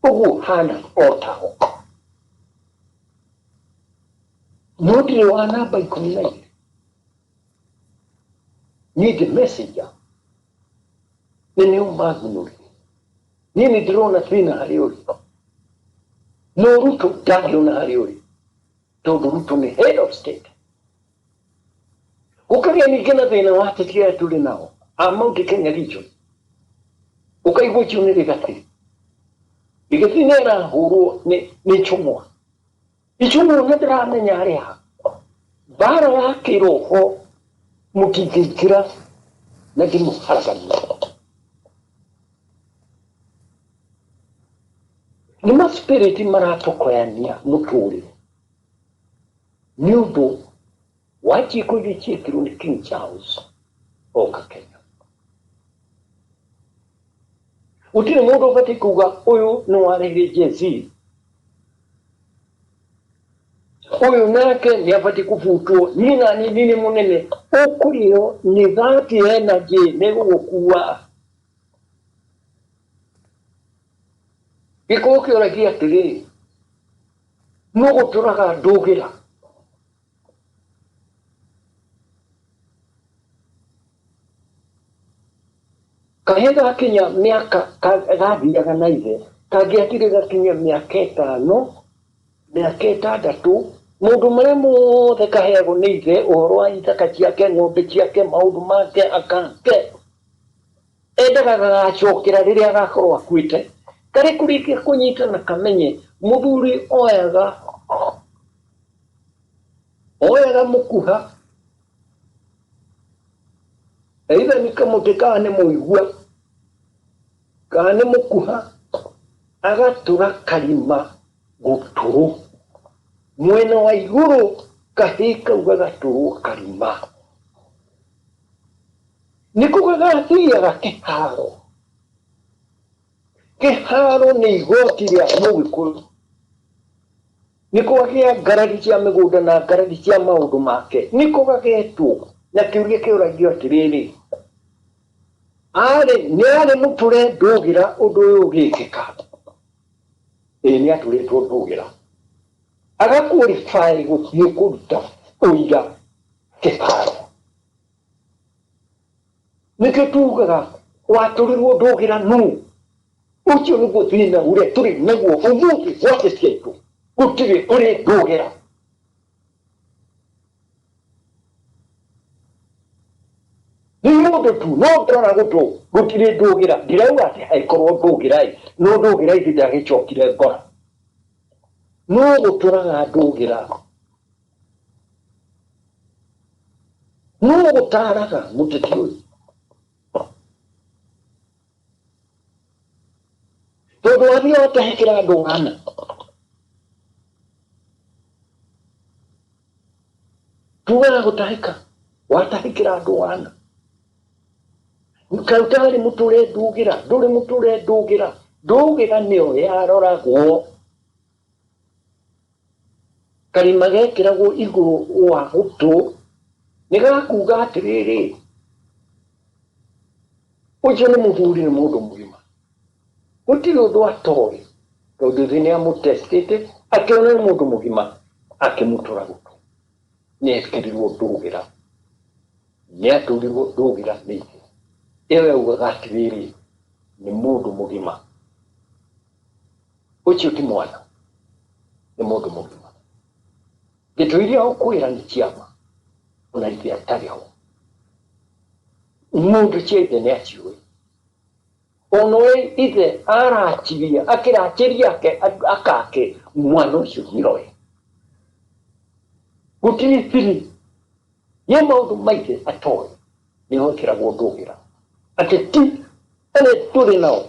Ugu Hana Otao. Nodriwana by Kunai. Need a messenger. The new Magnuri. Nini drona Fina Hariori. No root of Daguna Hariori. To the root on the head of state. Ukari gana vena wate kia tuli nao. Amount Kenya region. Ukai what you need gati. Because in era huru ne chumo. Ichumo nadra na nyaria. Bara kiro ho mukikira na kimu harakan. Nima spiriti marato koyania muturi. Nyubo wachi kujichikiru ni King Charles oka Kenya. Utine mudo kati kuga oyo nuwarege jezi. Oyo nake ni apati kufutuo. Nina ni nini munene. Okurio ni dhati energy nego kuwa. Iko okio la kia tiri. Nugo turaka dogira. Kahega Kenya miaka kagadi ya kanaize. Kagiatire ga Kenya miaka 5. Miaka 6. Mundu mremo te kahego nize orwa itaka chiake ngombe chiake maudu make akanke. Eda ga chokira riria gakorwo akuite. Kare kurike kunyita na kamenye muthuri oyaga mukuha. Either nikamutika ne muigua kane mukuha agatura kalima guturu mwena wa iguru kahika ugaturu kalima nikugathia keharo ni igoti ria mugikuru nikugagia garadi cia migunda na garadi cia maundu make nikugagetwo na kiuria kiuragio atiriri Niare muture dogira undu uyu ugikika. Ni aturetwo dogira. Agaqualify gukuruta uiga kiharo. Nike tugaga waturirwo dogira nu. Ucio ni guthina uria turi naguo umuthi wate cietu. Gutiri uri dogira. Nimudo tu no trana gutu gutire dogira dirauga ati aikorwo dogirai no dogirai ndagicokire ngora no guturaga dogira no gutaraga muteti uyu todo abio atahikira andu ana tuwa gutahika watahikira andu ana Kautari muture dugira, dure muture dugira, dugira nio yarora go. Karimage kirago iguru wa hutu, niga kuga atiriri. Uche ni muthuri ni mundu mugima. Gutiri undu atori, tondu thinia mutestete, akiona ni mundu mugima, akimutura gutu. Niekirirwo dugira. Niaturirwo dugira nithi. Ewe ugatiriri ni mundu mugima. Uchi ti mwana ni mundu mugima. Gituiria ukwira ni chiama. Unaithia tari ho. Mundu chiete ni achiwe. Onoe ithe arachiria akirachiria ke akake mwana ucio niroe. Gutiri thiri. Ye maundu maithe atoe. Niho kiragwo ndugira. Ateti ene turi nao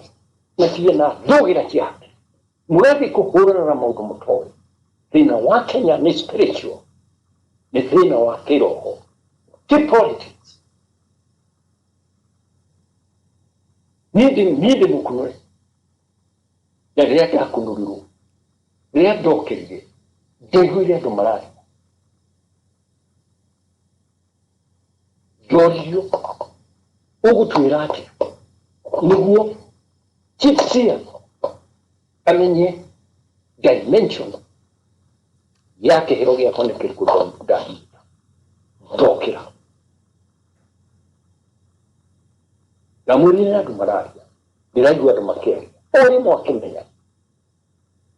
matie na dogira kiake murathi kuhurana na maundu mutoi thina wa Kenya ni spiritual nĩ thĩna wa kĩroho ti politics. Niĩ ndĩ mũkunũre na rĩrĩa ndakunũrirwo rĩrĩa ndokĩrire ndaiguire andũ mararia ndoririo ũgũtwĩra atĩ nĩguo Chief amenye dimension ya kĩheo gĩakwa nĩ kĩrĩkũ ndahinga ndokĩra na mwĩrire andũ mararia ndĩraigua andũ makĩaria ũrĩmwe akĩmenya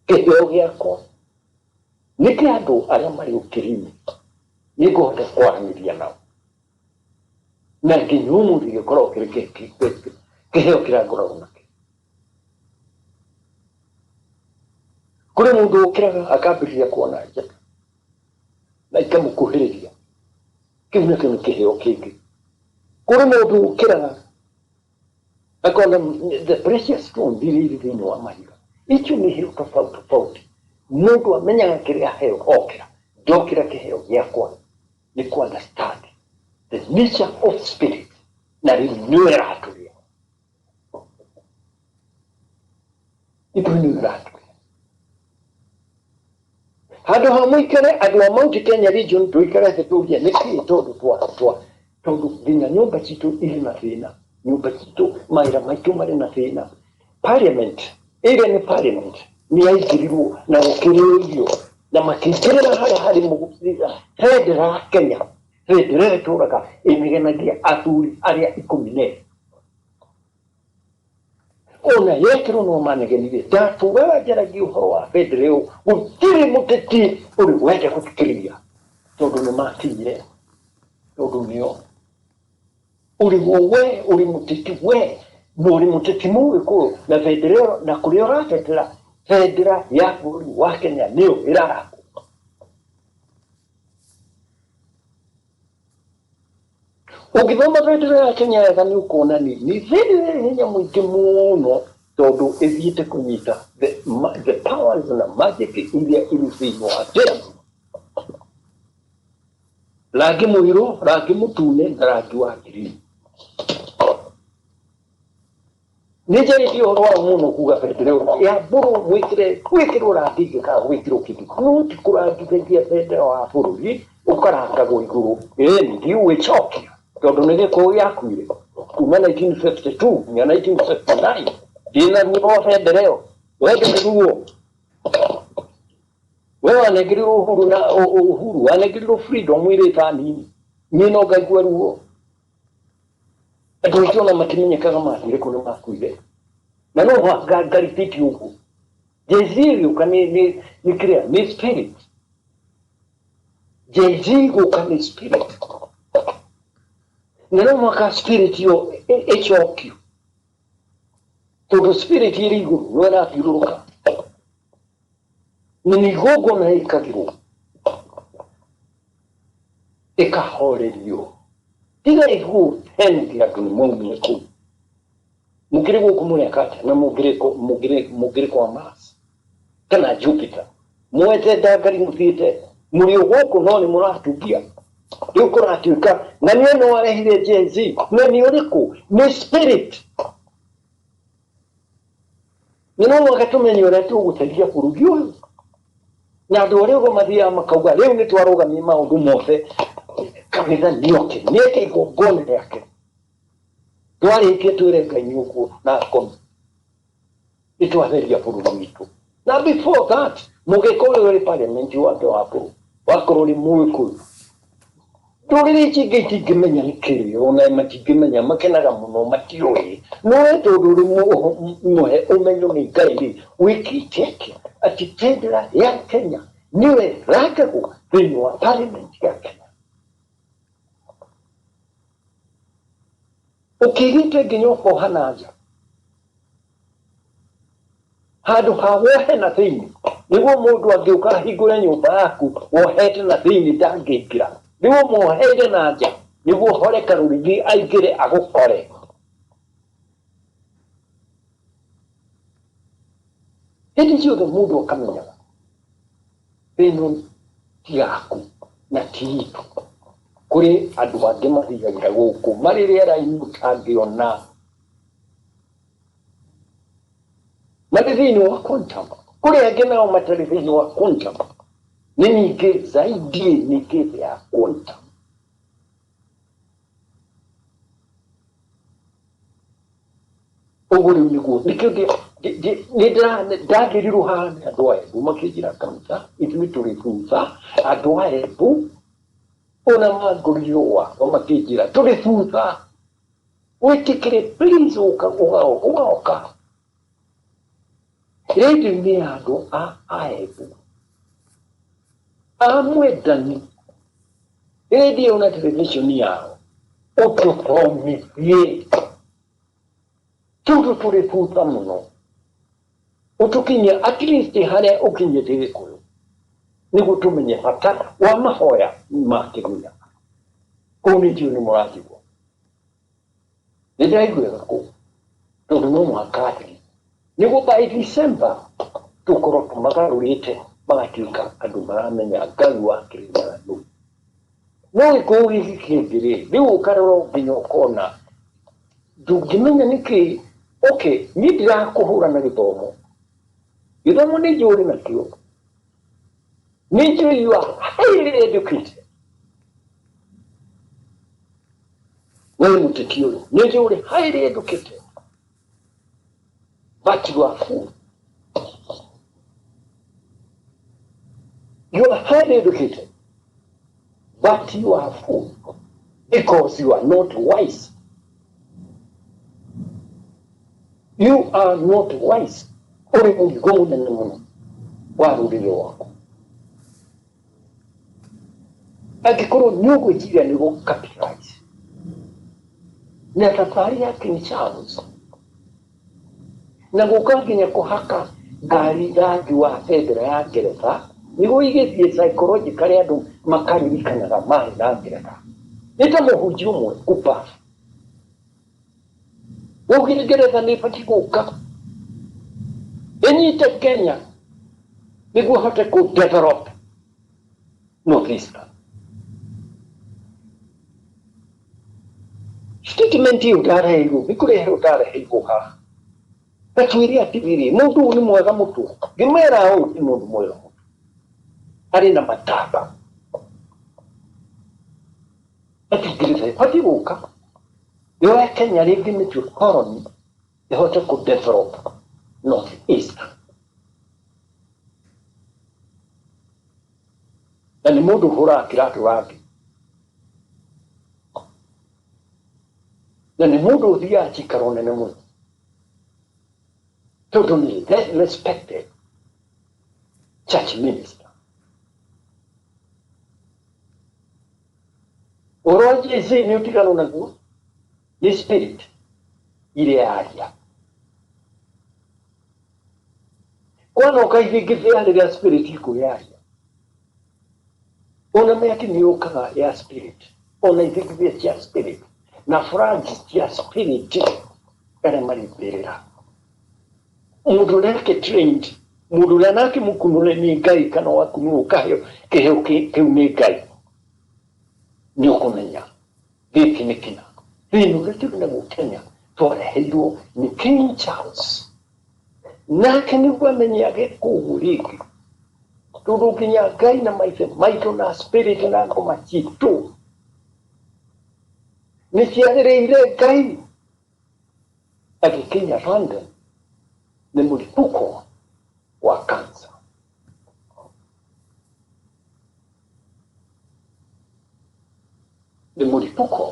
kĩheo gĩakwa nĩ kĩa andũ arĩa marĩ ũkĩri-inĩ nĩngũhota kwaranĩria nao na nginya ũmũthĩ gĩkoragwo kĩrĩ kĩheo kĩrĩa ngoragwo nakĩo. Kũrĩ mũndũ ũkĩraga akambĩrĩria kuona njata na ikamũkuhĩrĩria kĩu nakĩo nĩ kĩheo kĩngĩ. Kũrĩ mũndũ ũkĩraga akona the precious stone irĩ thĩinĩ wa mahiga icio nĩ heo tofauti. Mũndũ amenyaga kĩrĩa heo okĩra ndokĩra kĩheo gĩakwa nĩ ku understand the nature of spirit na rĩu nĩwe ĩratũrĩa ithuĩ nĩwe ĩratũrĩa handũ ha mũikare andũ a Mount Kenya region tũikare thĩ tũrie nĩkĩ tondũ nginya nyũmba citũ irĩ na thĩna, nyũmba citũ mawĩra maitũ marĩ na thĩna. Parliament ĩrĩa nĩ parliament nĩ yaingĩrirwo na gũkĩrĩrĩrio na makĩingĩrĩra harĩa harĩ mũgũthira bendera ya Kenya, bendera ĩtũraga ĩmĩgenagia athuri arĩa 12 ona yekĩrwo no manegenirie ndatũraga njaragia ũhoro wa bendera ĩyo gũtirĩ mũteti ũrĩ wende gũthikĩrĩria tondũ nĩ matinyire tondũ nĩo ũrĩguo we ũrĩ mũteti we mũrĩ mũteti mũgĩkũyũ na bendera ĩyo na kũrĩa ũratetera bendera ya bũrũri wa Kenya nĩyo ĩrarakwo. Ũngĩthoma bendera ya Kenya wega nĩ ũkuona nĩ bendera hinya mũingĩ mũno tondũ ĩthiĩte kũnyita the powers na magic iria irĩ thĩinĩ wa Kenya. Rangi mũirũ, rangi mũtune na rangi wa green. Nĩ njarĩtie ũhoro wa mũno kuga bendera ĩyo yambũrwo gwĩkĩrwo rangi ĩngĩkaga gwĩkĩrwo kĩndũ no ti kũrangithĩria bendera wa bũrũri ũkarangagwo igũrũ nĩthiĩ gwĩcokia tondũ nĩ gĩkũyũ gĩakuire kuma 1952 nginya 1959 ndĩna ruo rwa bendera ĩyo wende nĩ ruo we wanengerirwo ũhuru na ũhuru wanengerirwo freedom ĩrĩ ta nini niĩ no ngaigua ruo andũ aitũ ona matimenyekaga mathire kũ nĩ makuire na no ngaripiti ũguo Jay-Z gũka nĩ kĩrĩa nĩ spirit Jay-Z gũka nĩ spirit na no mwaka spirit ĩyo ĩcokio tondũ spirit ĩrĩ igũrũ no ĩrathiũrũrũka na nĩ igongona ĩkagĩrwo ĩkahorerio tiga ĩgũteneria andũ nĩ maumire kũu mũkĩrĩ gũkũ mũrĩakate na mũkĩrĩ kwa Mars kana Jupiter mwete ndangari mũthiĩte mũrĩ gũkũ no nĩ mũratungia rĩu kũratuĩka na nĩ no arehire Jay-Z na nĩ ũrĩkũ nĩ spirit nĩ no mwaka tũmenye ũrĩa tũgũteithia bũrũri ũyũ na andũ arĩa ũguo mathiaga makauga rĩu nĩ twarũgamia maũndũ mothe kanitha nĩoke nĩeke igongona rĩake twarĩkie twĩre Ngai ũguo na akome nĩtwatheria bũrũri witũ na before that mũgĩkũyũ ũrĩ parliament wake wa bũrũri wakorwo nĩ mũgĩkũyũ ndũrĩrĩ ici ingĩ itingĩmenya nĩ kĩrĩ ona matingĩmenya makenaga mũno matiũĩ no tondũ ũrĩ mũhe ũmenyo nĩ Ngai wĩkĩte atĩ atĩ bendera ya Kenya nĩwe ĩrangagwo thĩinĩ wa parliament ya Kenya ũkĩgĩte nginya ũkoha na nja handũ ha wohe na thĩinĩ nĩguo mũndũ angĩũka ahingũre nyũmba yaku wohete na thĩinĩ ndangĩingĩra nĩguo muoheire na nja nĩguo hore karũrigi aingĩre agũkore hĩndĩ ciothe mũndũ akamenyaga ĩno ti yaku na tiito kuri andu angi mathigagira guku mari riera-ini utangiona mari thiini wa quantum kuri angi nao matari thiini wa quantum ni nyingi zaidi nyingi ya quantum. Oguri niguo nikindi ndagiriru hana andu aya makijira kanitha ithuĩ tũrĩ thutha andu aya ona magũriũa makijira tũrĩ thutha wĩtĩkĩre please ũgaoka rĩndiũ-inĩ ya andũ a aebu amwendani rĩndiũ na televisheni yao ũtũthomithie tũndũ tũrĩ thutha mũno utukinya at least haria ukinyite gikuyu niguo tumenye bata wa mahoya ma kigunya kuu ni ndio ni mũrathigwo nĩ ndaiguaga kuu tondũ no mwakati niguo by December tukorwo tũmagarũrĩte magatuĩka andũ maramenya Ngai wa kĩrĩndĩ no gĩkũyũ gĩkĩ kĩngĩ rĩu ũkarora nginya ũkona ndũngĩmenya nĩkĩ. Okay, ni ndirakuhura na githomo githomo ni njũĩ nakĩo ni njũĩ you are highly educated wewe mũteti ũyũ ni njũĩ highly educated but you are fool. You are highly educated but you are fool because you are not wise. You are not wise. Ore mungu na muno wa rũrĩrĩ wako angĩkorwo nĩũgwĩciria nĩ gũcapitalize na thabarĩ ya King Charles na gũka nginya kũhaka ngari rangi wa bendera ya Ngeretha nĩguo igĩthiĩ psychologically andũ makaririkanaga marĩ na Ngeretha nĩ ta mũhunjia ũmwe kupa Wogire Ngeretha nĩ ĩbatiĩ gũka ĩnyite Kenya nĩguo hote ku-develop North Eastern. Statement hiyo ndareheirwo nĩ kũreherwo ndareheirwo haha gatwĩre atĩrĩrĩ mũndũ ũyũ nĩ mwega mũtũ ngĩmera ũyũ nĩ mũndũ mwega mũtũ arĩ na mataba ati Ngeretha ĩbatiĩ gũka yoya Kenya rĩngĩ nĩtuo colony ĩhote ku-develop North Eastern. Na nĩ mũndũ ũhũraga kĩratũ wake na nĩ mũndũ ũthiaga cikaro nene mũno tondũ nĩ respected church minister. Ũrĩa Jesse nĩ ũtiganu naguo nĩ spirit ile yaria kwana ũkaithingithia rĩrĩa spirit ikuyaria ona mĩaki nĩ yũkaga ya spirit ona ithingithia cia spirit na flags cia spirit arĩa marĩmbĩrĩra mũndũ ũrĩa trained mũndũ ũrĩa nake mũkunũre nĩ Ngai kana wakunũrwo kaheo kĩheo kĩu nĩ Ngai nĩ ũkũmenya gĩkĩ nĩ kĩna thĩinĩ ũrĩa tũrĩ naguo Kenya twareheirwo nĩ King Charles nake nĩguo amenyage kũu rĩngĩ tondũ nginya Ngai na maitũ na spirit na ngoma citũ nĩ ciagĩrĩire Ngai agĩkinya London nĩ mũripũko wa kansa. Nĩ mũripũko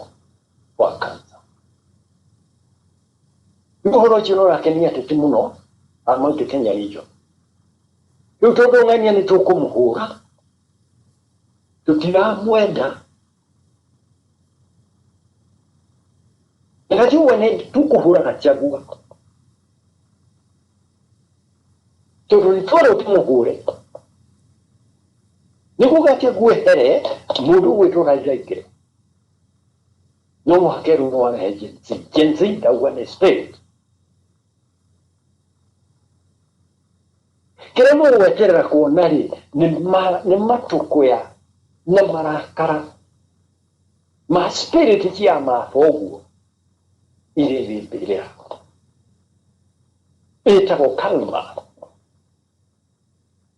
wa kansa. Ũhoro ũcio nĩ ũrakenia ateti mũno a Mount Kenya region. Rĩu tondũ ng'ania nĩ tũkũmũhũra tũtiramwenda najua nĩ tũkũhũra Gachagua tondũ nĩ twarwo tũmũhũre nĩguo Gachagua ehere mũndũ gwĩtwo Raila aingĩre no mũhaka rĩu no arehe Gen Z ndauga nĩ spirit kĩrĩa mũgweterera kuona rĩ nĩ matũkũ ya na marakara ma spirit cia mafoguo ire thimbiria etagwo karma.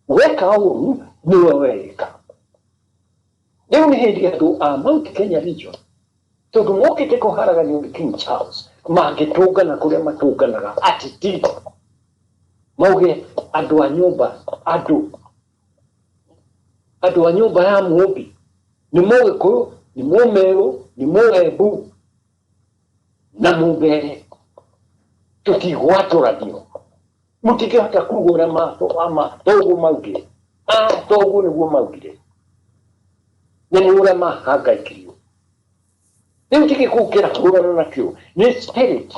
Weka uru niwe weka. Leo ni hindi andu a Mount Kenya region tondu mokite kuharagania King Charles magitungana kuria matunganaga atiti mauge andu a nyumba andu a nyumba ya Mumbi ni Mugikuyu ni Mumeru ni Muembu na Mugere tutigwatũranio mutingĩhota kugũra ama toguo maugire toguo nĩguo maugire na nĩ ũrĩa mahangaikirio rĩu tingĩkũkĩra kũrana nakĩo nĩ spirit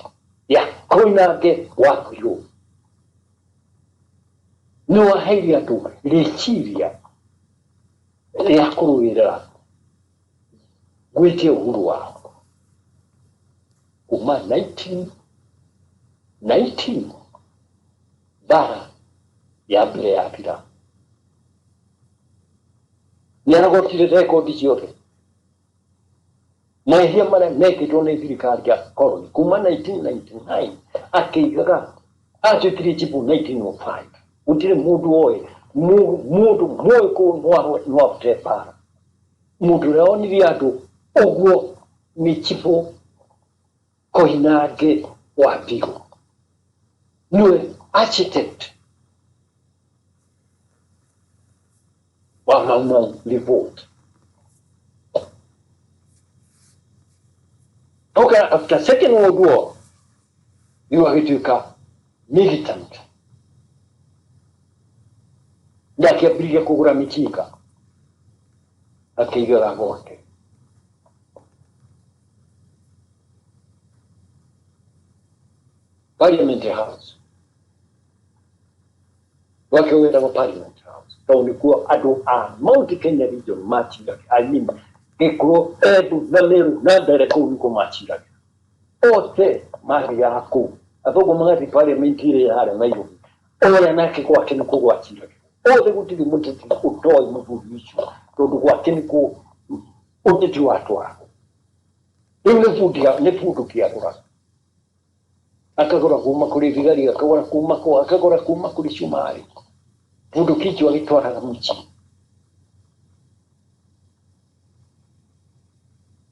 ya koinange wakuo nĩ waheire andũ rĩciria rĩa kũrũĩrĩra gwĩtia ũhuru wao kuma 19 bara ya mbere ya pira nĩaragotire rekodi ciothe mahia marĩa mekĩtwo nĩ thirikari ya koloni kuma 1999 akĩigaga atuĩkire chifu 1905 gũtirĩ mũndũ oĩ mũndũ moĩ kũũ nwarute bara mũndũ ũrĩa onirie andũ ũguo nĩ chifu Koinange wa Mbiru niwe architect wa Mau Mau revolt. Okay, after Second World War, you agĩtuĩka militant. Ndakĩambĩrĩria kũgũra mĩcinga akĩigaga gwake. Parliament House. Wake wetagwo Parliament House. Tondũ nĩkuo andũ a Mount Kenya region maciragia. Anyima Gĩkũyũ, Embu na Meru na mbere kũu nĩkuo maciragia. Othe mathiaga kũu. Athũngũ magathiĩ Parliament ĩrĩa harĩa Nairobi. Ũrĩa nake gwake nĩkuo gwaciragia. Othe gũtirĩ mũteti ũtoĩ mũthuri ũcio. Tondũ gwake nĩkuo ũteti watwaragwo. Rĩu nĩ bundu kĩagũraga. Akagũra kuma kũrĩ thigari akagũra kuma kũrĩ Shumari bundu kichwa agĩtwaraga mũciĩ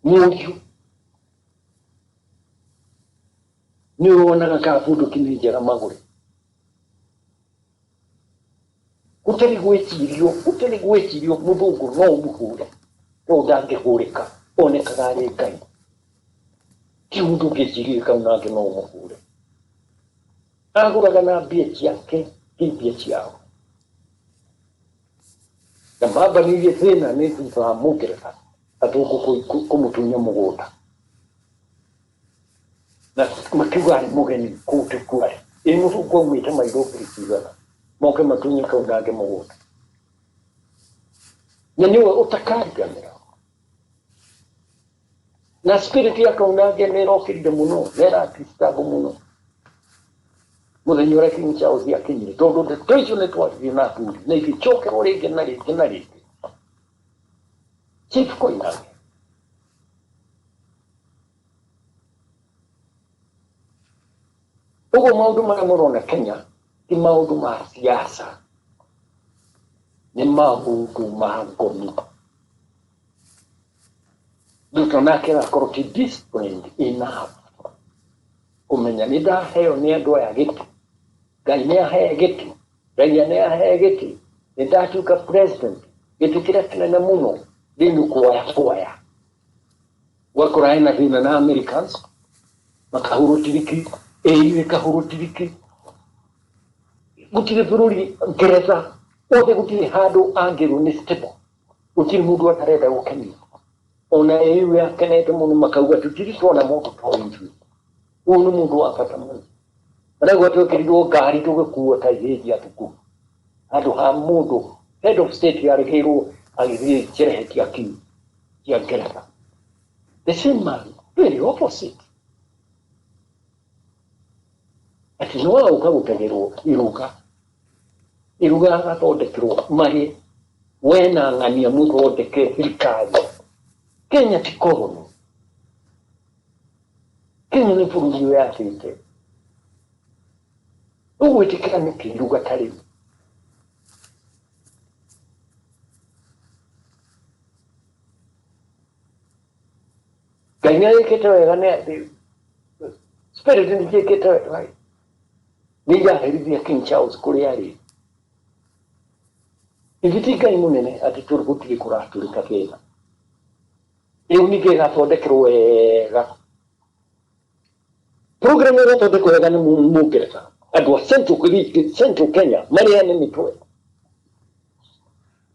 mũriũ nĩwonaga ka bundu nĩ njega magũrĩ gũtarĩ gwĩcirio mũthũngũ no ũmũhũre no ndangĩhũrĩka onekaga arĩ Ngai ti mũndũ ũngĩcirio Kaunange no ũmũhũre agũraga na mbia ciake mbia ciao na mambanirie thĩna nĩ thutha wa Mũngeretha athũngũ kũmũtunya mũgũnda na makiuga arĩ mũgeni kũu Kwale mũthũngũ aumĩte Nairobi kiugana moke matunye Kaunange mũgũnda na nĩwe ũtakariganĩra na spirit ya Kaunange nĩĩrokĩrire mũno nĩĩratisitangwo mũno mũthenya ũrĩa King Charles akinyire tondũ ndeto icio nĩtwathire na mburi na igĩcokerwo rĩngĩ na rĩngĩ na rĩngĩ Chief Koinange ũguo maũndũ marĩa mũrona Kenya ti maũndũ ma siasa nĩ maũndũ ma ngomi Ruto nake agakorwo ti disciplined enough kũmenya nĩ ndaheo nĩ andũ aya gĩtĩ Ngai nĩ ahe gĩtĩ raia nĩ ahe gĩtĩ nĩ ndatuĩka president gĩtĩ kĩrĩa kĩnene mũno thĩinĩ kuoya wakora hena thĩna na Americans makahũrũtiriki AU ĩkahũrũtiriki gũtirĩ bũrũri Ngeretha othe gũtirĩ handũ angĩrwo nĩ stable gũtirĩ mũndũ atarenda gũkenio ona AU yakenete mũno makauga tũtirĩ tuona mũndũ ta ũyũ ũyũ nĩ mũndũ wa bata mũno Rĩu twĩkĩrirwo ngari tũgĩkuo ta ihĩnji atukũ handũ ha mũndũ head of state yarĩkĩirwo agĩthiĩ sherehe cia Ngeretha the same man very opposite ati no agũka gũtegerwo iruga agathondekerwo marĩ wena ngania mundu wote ke thirikari Kenya ti koloni Kenya ni bũrũri wĩyacĩte ũgwĩtĩkĩra nĩkĩ iruga tarĩ Ngai nĩekĩte wega nĩ spirit nĩciĩkĩte wega nĩyaherithia King Charles kũrĩa arĩ Ingiti Ngai mũnene atĩ gũtirĩ kũratũrĩka Kenya rĩu ningĩ ĩgathondekerwo wega program ĩgathondekwo wega nĩ Mũngeretha andũ a Central Kenya marĩa nĩ mĩtwe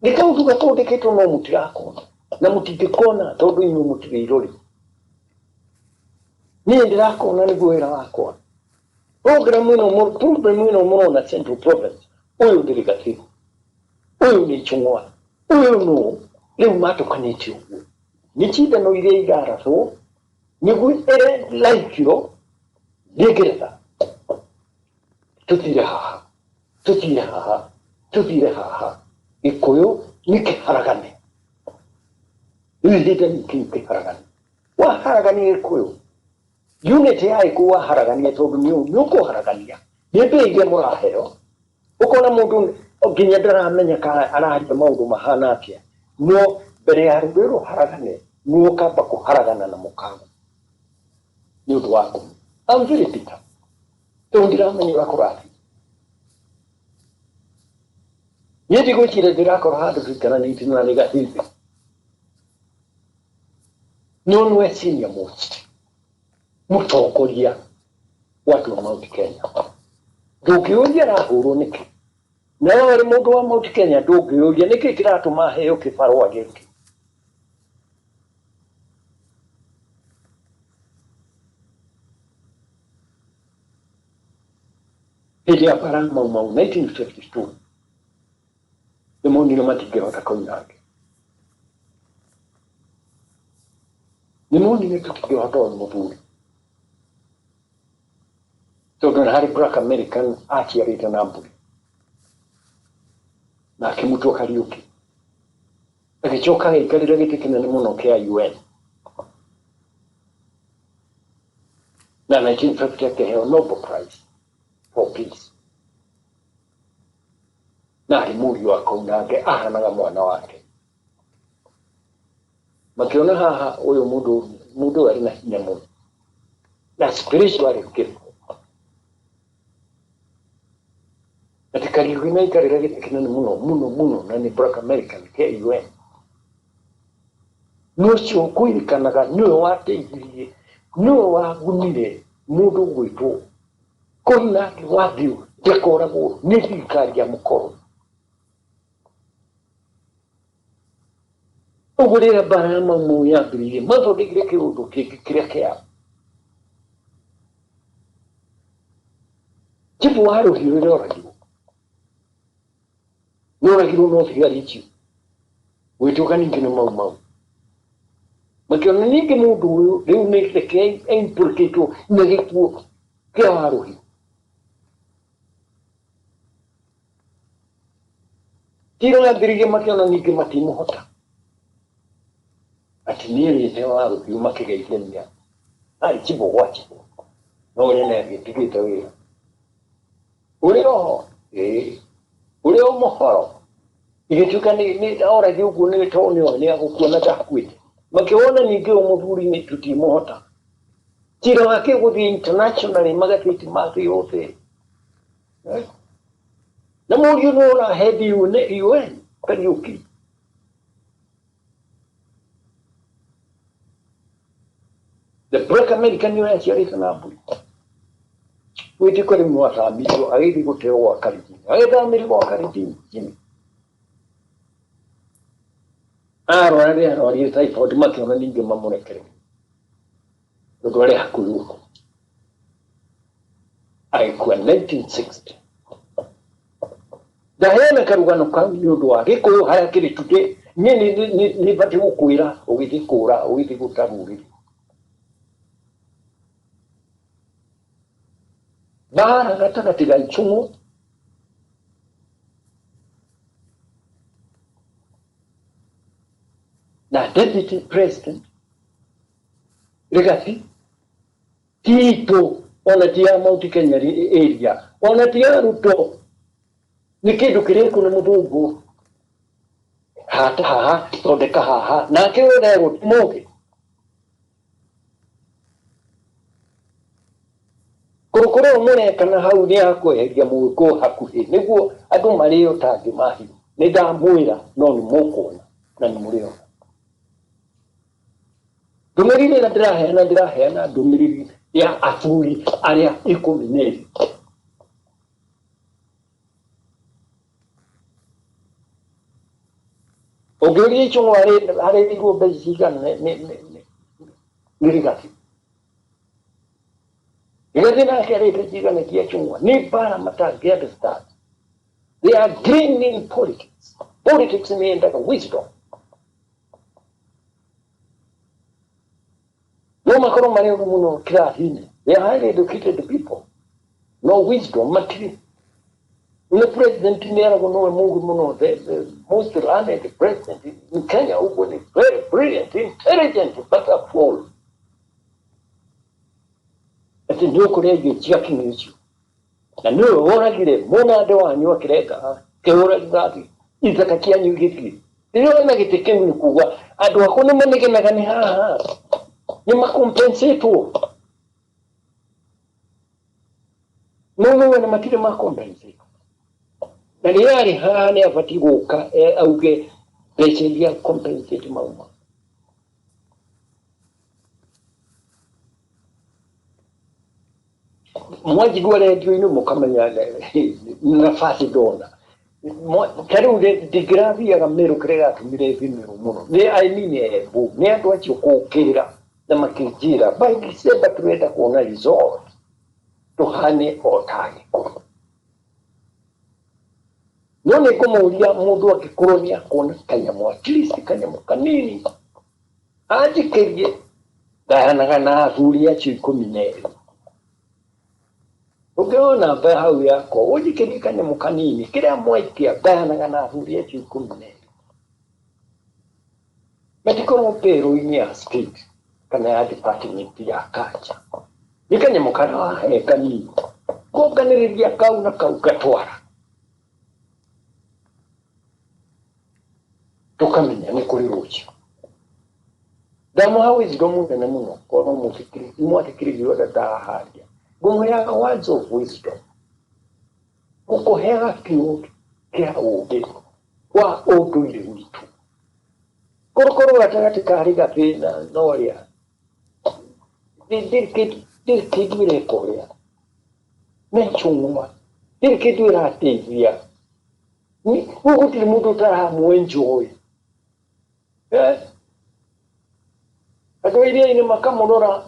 nĩ kaũndũ gathondeketwo no mũtirakona na mũtingĩkona tondũ inyuĩ mũtirĩ irori niĩ ndĩrakona nĩguo wĩra wakwa program ĩno mũrona Central Province ũyũ ndĩrĩ gathiru ũyũ nĩ Ichung'wa ũyũ nũ rĩu matũkanĩtie ũguo nĩ cindano iria igarathwo nĩguo ĩre Ngeretha tũthire haha Gĩkũyũ nĩ kĩharagane ihinda nĩ kĩharagane waharagania Gĩkũyũ unit ya Gĩkũyũ waharagania tondũ nĩ ũkũharagania nĩ mbia iria mũraheo ũkona mũndũ nginya ndaramenya kana araria maũndũ mahana atĩa no mbere ya rũrĩrĩ haragane nĩ ũkamba kũharagana na mũkago nĩ ũndũ waku I'm very bitter. Don't ndiramenya ũrakũrathi niĩ ndigwĩcira ndĩrakora handũ tũikaranĩtie na nĩ gathithi no nĩwe senior most mũtongoria wa andũ a Mount Kenya ndũngĩũria arahũrwo nĩkĩ na warĩ mũndũ wa Mount Kenya ndũngĩũria nĩkĩ kĩratũma aheo kĩbarũa gĩkĩ hĩndĩ ya mbara mau 1952 nĩmonire matingĩhota kũinanga nĩmonire tũtingĩhota ona mũthuri tondũ nĩ harĩ Black American aciarĩte na mbũri na akĩmũtua Kariuki agĩcoka agĩikarĩra gĩtĩ kĩnene mũno kĩa UN na 1950 akĩheo Nobel Prize for peace na arĩ mũriũ wa Koinange ahanaga mwana wake makĩona haha ũyũ mũndũ arĩ na hinya mũno na spiritual gift ati Kariuki nĩaikarĩra gĩtĩ kĩnene mũno na nĩ Black American kĩa UN nũcio kwĩrĩkanaga nĩwe wateithirie nĩwe wagunire mũndũ gwĩtwo Koinange wathiũ ndekoragwo nĩ thirikari ya mũkoro ũguo rĩrĩa mbara ya Mau yambĩrĩirie mathondekire kĩũndũ kĩngĩ kĩrĩa kĩa Chifu wa Rũhiũ rĩrĩa oragirwo no thigari icio gwĩtũka ningĩ nĩ Mau makĩona ningĩ mũndũ ũyũ rĩu nĩ reke implicatwo na gĩkuũ kĩa wa Rũhiũ kiro yambĩrĩirie makĩona ningĩ matimũhota atĩ nĩerĩte wa Rũhiũ makĩgeithania arĩ Chifu gwa Chifu no ũrĩa nĩagĩtigĩte wĩra ũrĩa oho ũrĩa mũhoro igĩtuĩka nĩ oragio ũguo nĩ tondũ nĩ agũkuona ndakuĩte makĩona ningĩ mũthuri nĩ tũtimũhota cira wake gũthiĩ internationally magathĩti ma thĩ yothe na mũriũ nĩ ũrahe biũ nĩ UN Kariuki the Black American nĩ aciarĩte na mbũri gwĩtĩkwo rĩu nĩ wathamirio agĩthiĩ gũteo gwa Karitini agĩthamĩrio gwa Karitini arwara rĩrĩa arwarire typhoid makĩona ningĩ mamũrekere tondũ arĩ hakuhĩ gũkũ agĩkua 1960 ndaheana karũgano kau nĩ ũndũ wa Gĩkũyũ harĩa kĩrĩ today niĩ nĩ batiĩ gũkwĩra ũgĩthiĩ kũũra ũgĩthiĩ gũtarũrĩra bara gatagatĩ ga Ichung'wa na deputy president Rigathi Tito ona tia Mount Kenya area ona tia Ruto ni kindu kiriko na muthungu hata haha tondeka haha na kiwira gutimoge kurukuru mune kana hau ni akweheria muko hakuhi niguo andu mario tangi mahi ni ndamwira no ni mukona na ni murio ndumiriri na ndiraheana ndumiriri ya athuri aria 12 ogeri chungwa are iguo beziga ne Rigathi na kare beziga ne kia chungwa ni bara mata get start. They are draining politics. Politics means like wisdom. No makoro mane muno kila hine. They are highly educated people. No wisdom material. The president in the most learned president in Kenya, who was very brilliant, intelligent, but a fool. At the new Korea, checking issue. And no one Mona Doa, and your Kreka, Keora Gati, is like a can you get it. The only make it came in Kuga, I do a Konoman ha. You must compensate too. No one material must compensate. Na yari hane afatigoka auge beshelia compensate mauma mwaji gwale ndio mukamanya nafasi dona kariu de gravi ya mero krega tumire vimero muno ne aimine bu ne atu achokokera na makijira bai seba tuenda kuona resort to hane otai none kumuulia mundu akikoronia kona kanyamu at least kanyamu kanini ajikerie dahanaga na athuri acio 12 ukiona hau yako ujikerie kanyamu kanini kiria mwaikia dahanaga na athuri acio 12 metikoro pero inya state kana ya department ya kacha ikanyamu kana kanini koganiriria kau na kau katwara tukamenya ni kuri ruchi damu hawezi domu na muno kono mufikiri mwatikiri yoda daharia gumya words of wisdom uko hera kiu kia uge wa odu ile witu korokoro watagati kariga pena noria dirkidwire korea mechungwa dirkidwire atevia ni ukutili mutu tara muenjoy adoiria ine makamorora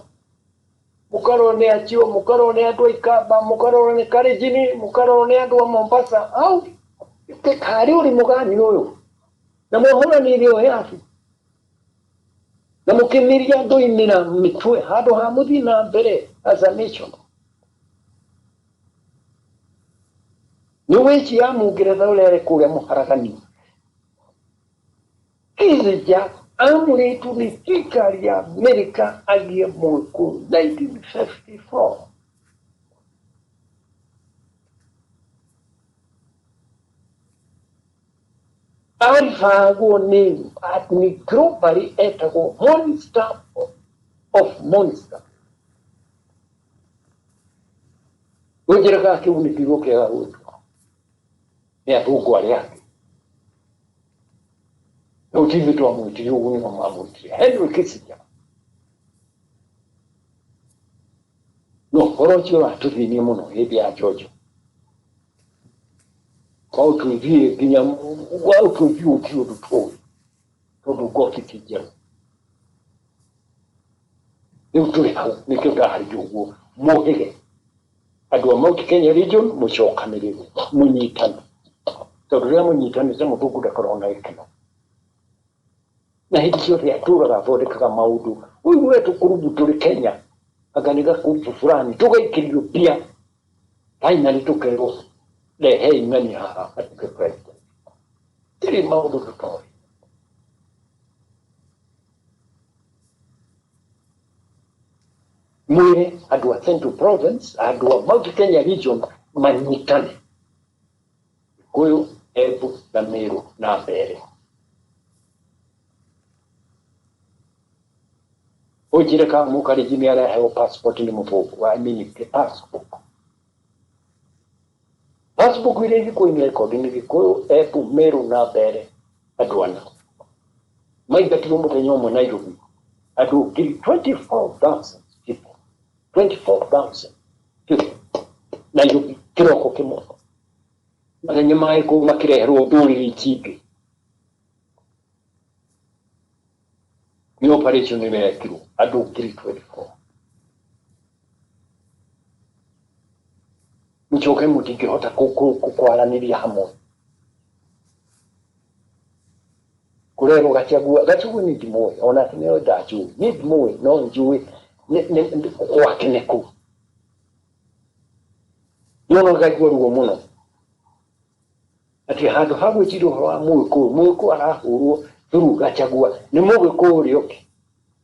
mukarone achio mukarone atu ikaba mukarone karijini mukarone atu Mombasa au ke kari uri mugani oyo na mohona ni rio yafi na mukimiria ndo inina mitwe hado hamudi na mbere as a nation niwechi ya mugereza ule kule muharakani kizija amri tulifika ya Amerika agie mwku 1954 alfago ni atni globally etago monster of monster ujiraka kiunikigo kia utu ya tuko aliake utivi tu amuti yugu ni mamuti Henry Kissinger no orocho atuvini muno hebi ya George kwa tuvi kinya wa tuvi ukiu tu to goti kijero uturi hau nikega harijugo mohege adwa Mount Kenya region mushokanirire munyitana todure munyitana za mutugu da corona ikino na hicho ya tura ga vode kaka maudu uyu wetu kurubu tuli Kenya aganiga kufu fulani tugaikiriyo pia finally tukero le hey ngani ha atuke president tiri maudu tutori mwire andũ a Central Province, andũ a Mount Kenya region manyitane, Gĩkũyũ, Embu na Meru na Mbeere. Ujire kama mũkarĩji nĩ araheo passport nĩ mũthũngũ, I mean passport. Passport iria Gĩkũyũ nĩ record nĩ Gĩkũyũ, Embu, Meru na Mbeere andũ ana. Maingatirwo mũthenya ũmwe Nairobi, andũ ngiri 24,000 people, 24,000 people Nairobi kĩroko kĩmwe. Mathenya magĩkũyũ makĩreherwo ndũrĩrĩ ingĩ. Ni operation nĩ mekirwo andũ ngiri 24. Mũcoke mũtingĩhota kwaranĩria hamwe. Kũrerwo Gachagua nĩ ndimũĩ, ona nĩo ndajũĩ, nĩ ndimũĩ no njũĩ gwake nĩ kũ. No ngaigua ruo mũno atĩ handũ ha gwĩciria ũhoro wa Mũgĩkũyũ arahũrwo through Gachagua nĩ Mũgĩkũyũ ũrĩa ũngĩ.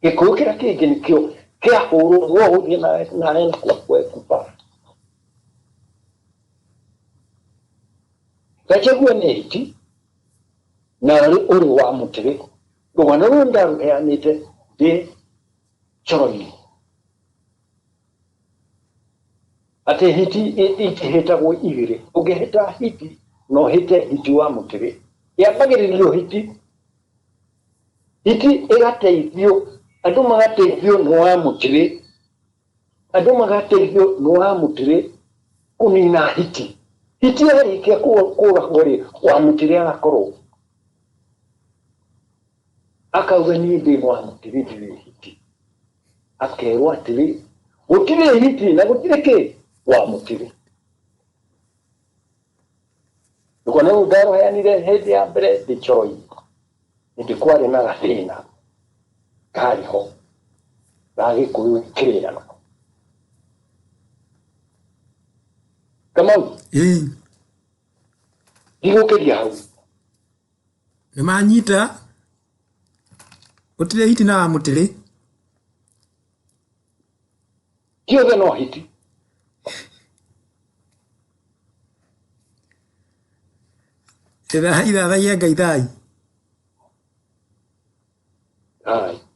Gĩkũyũ kĩrĩa kĩngĩ nĩkĩo kĩahũrwo wohũthie nawe kwekuba. Gachagua nĩ hiti na ũrĩ wa mũtĩrĩ. Rũgano rũrũ ndarũheanĩte ndĩ Coro-inĩ. Atĩ hiti itihĩtagwo igĩrĩ. Ũngĩhĩta hiti no hĩte hiti wa mũtĩrĩ. Yambagĩrĩrio hiti. Hiti ĩgateithio, andũ magateithio nĩ wa mũtĩrĩ. Andũ magateithio nĩ wa mũtĩrĩ kũnina hiti. Hiti yarĩkia kũragwo rĩ, wa mũtĩrĩ agakorwo. Akauga niĩ ndĩ wa mũtĩrĩ ndirĩ hiti. Akerwo atĩrĩ, gũtirĩ hiti na gũtirĩ kĩ wa mũtĩrĩ. Rũgano rũu ndarũheanire hĩndĩ ya mbere ndĩ Coro-inĩ. Nĩndĩ kwarĩ na gathĩna karĩho ga Gĩkũyũ kĩrĩano. Kamau, ndigũkĩria hau. Nĩmanyita gũtirĩ hiti na wa mũtĩrĩ. Tiothe no hiti. Ithathaia Ngai thai. Aye.